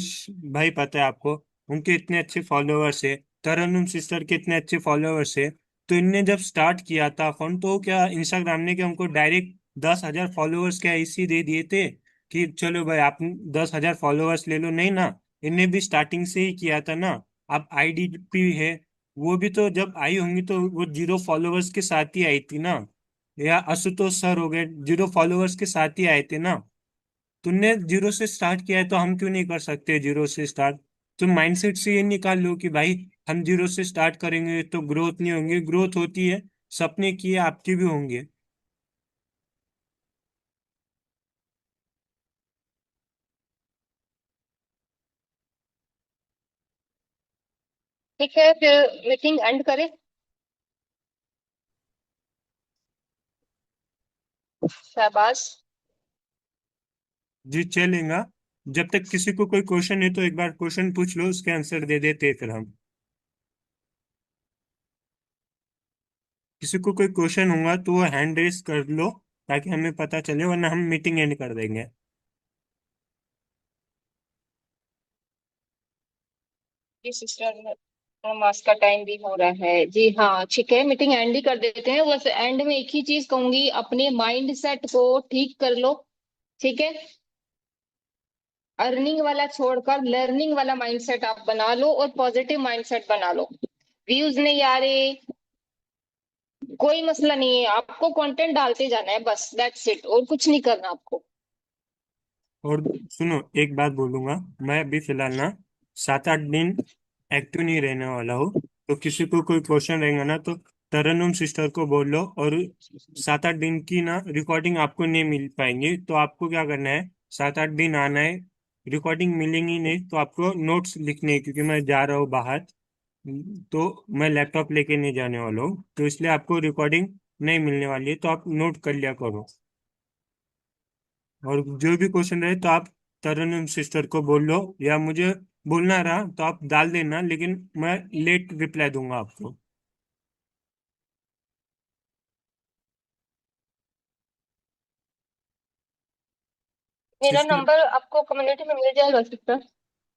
भाई, पता है आपको, उनके इतने अच्छे फॉलोअर्स है, तरन्नुम सिस्टर के इतने अच्छे फॉलोअर्स है। तो इनने जब स्टार्ट किया था अकाउंट, तो क्या इंस्टाग्राम ने क्या उनको डायरेक्ट 10,000 फॉलोअर्स क्या इसी दे दिए थे कि चलो भाई आप 10,000 फॉलोअर्स ले लो? नहीं ना, इनने भी स्टार्टिंग से ही किया था ना। अब आईडीपी है, वो भी तो जब आई होंगी तो वो 0 फॉलोअर्स के साथ ही आई थी ना। या आशुतोष सर हो गए, 0 फॉलोअर्स के साथ ही आए थे ना। तुमने जीरो से स्टार्ट किया है, तो हम क्यों नहीं कर सकते जीरो से स्टार्ट? तुम माइंडसेट से ये निकाल लो कि भाई हम जीरो से स्टार्ट करेंगे तो ग्रोथ नहीं होंगे, ग्रोथ होती है। सपने किए आपके भी होंगे। ठीक है, फिर मीटिंग एंड करें। शाबाश। जी चलेगा। जब तक किसी को कोई क्वेश्चन है तो एक बार क्वेश्चन पूछ लो, उसके आंसर दे देते हैं फिर हम। किसी को कोई क्वेश्चन होगा तो वो हैंड रेस कर लो, ताकि हमें पता चले, वरना हम मीटिंग एंड कर देंगे। जी सिस्टर, नमाज का टाइम भी हो रहा है जी। हाँ ठीक है, मीटिंग एंड ही कर देते हैं। बस एंड में एक ही चीज कहूंगी, अपने माइंड सेट को ठीक कर लो। ठीक है, अर्निंग वाला छोड़कर लर्निंग वाला माइंडसेट आप बना लो, और पॉजिटिव माइंडसेट बना लो। व्यूज नहीं आ रहे, कोई मसला नहीं है, आपको कंटेंट डालते जाना है, बस दैट्स इट, और कुछ नहीं करना आपको। और सुनो, एक बात बोलूंगा, मैं अभी फिलहाल ना 7-8 दिन एक्टिव नहीं रहने वाला हूँ। तो किसी को कोई क्वेश्चन रहेगा ना, तो तरन्नुम सिस्टर को बोल लो। और 7-8 दिन की ना रिकॉर्डिंग आपको नहीं मिल पाएंगी, तो आपको क्या करना है, 7-8 दिन आना है। रिकॉर्डिंग मिलेंगी नहीं तो आपको नोट्स लिखने हैं, क्योंकि मैं जा रहा हूँ बाहर। तो मैं लैपटॉप लेके नहीं जाने वाला हूँ, तो इसलिए आपको रिकॉर्डिंग नहीं मिलने वाली है। तो आप नोट कर लिया करो। और जो भी क्वेश्चन रहे तो आप तरन्नुम सिस्टर को बोल लो, या मुझे बोलना रहा तो आप डाल देना, लेकिन मैं लेट रिप्लाई दूंगा आपको। मेरा सिस्टर, नंबर आपको कम्युनिटी में मिल जाएगा सिस्टर।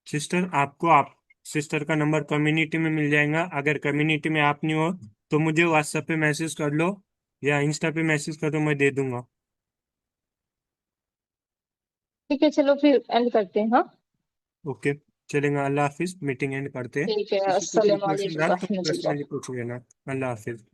सिस्टर आपको आप सिस्टर का नंबर कम्युनिटी में मिल जाएगा। अगर कम्युनिटी में आप नहीं हो तो मुझे व्हाट्सएप पे मैसेज कर लो, या इंस्टा पे मैसेज करो, मैं दे दूंगा। ठीक है, चलो फिर एंड करते हैं, हाँ। ओके, चलेगा। अल्लाह हाफिज, मीटिंग एंड करते हैं। ठीक है, किसी को कोई अस्सलाम क्वेश्चन वालेकुम रहा तो रहमतुल्लाह। पर्सनली पूछ लेना। अल्लाह हाफिज।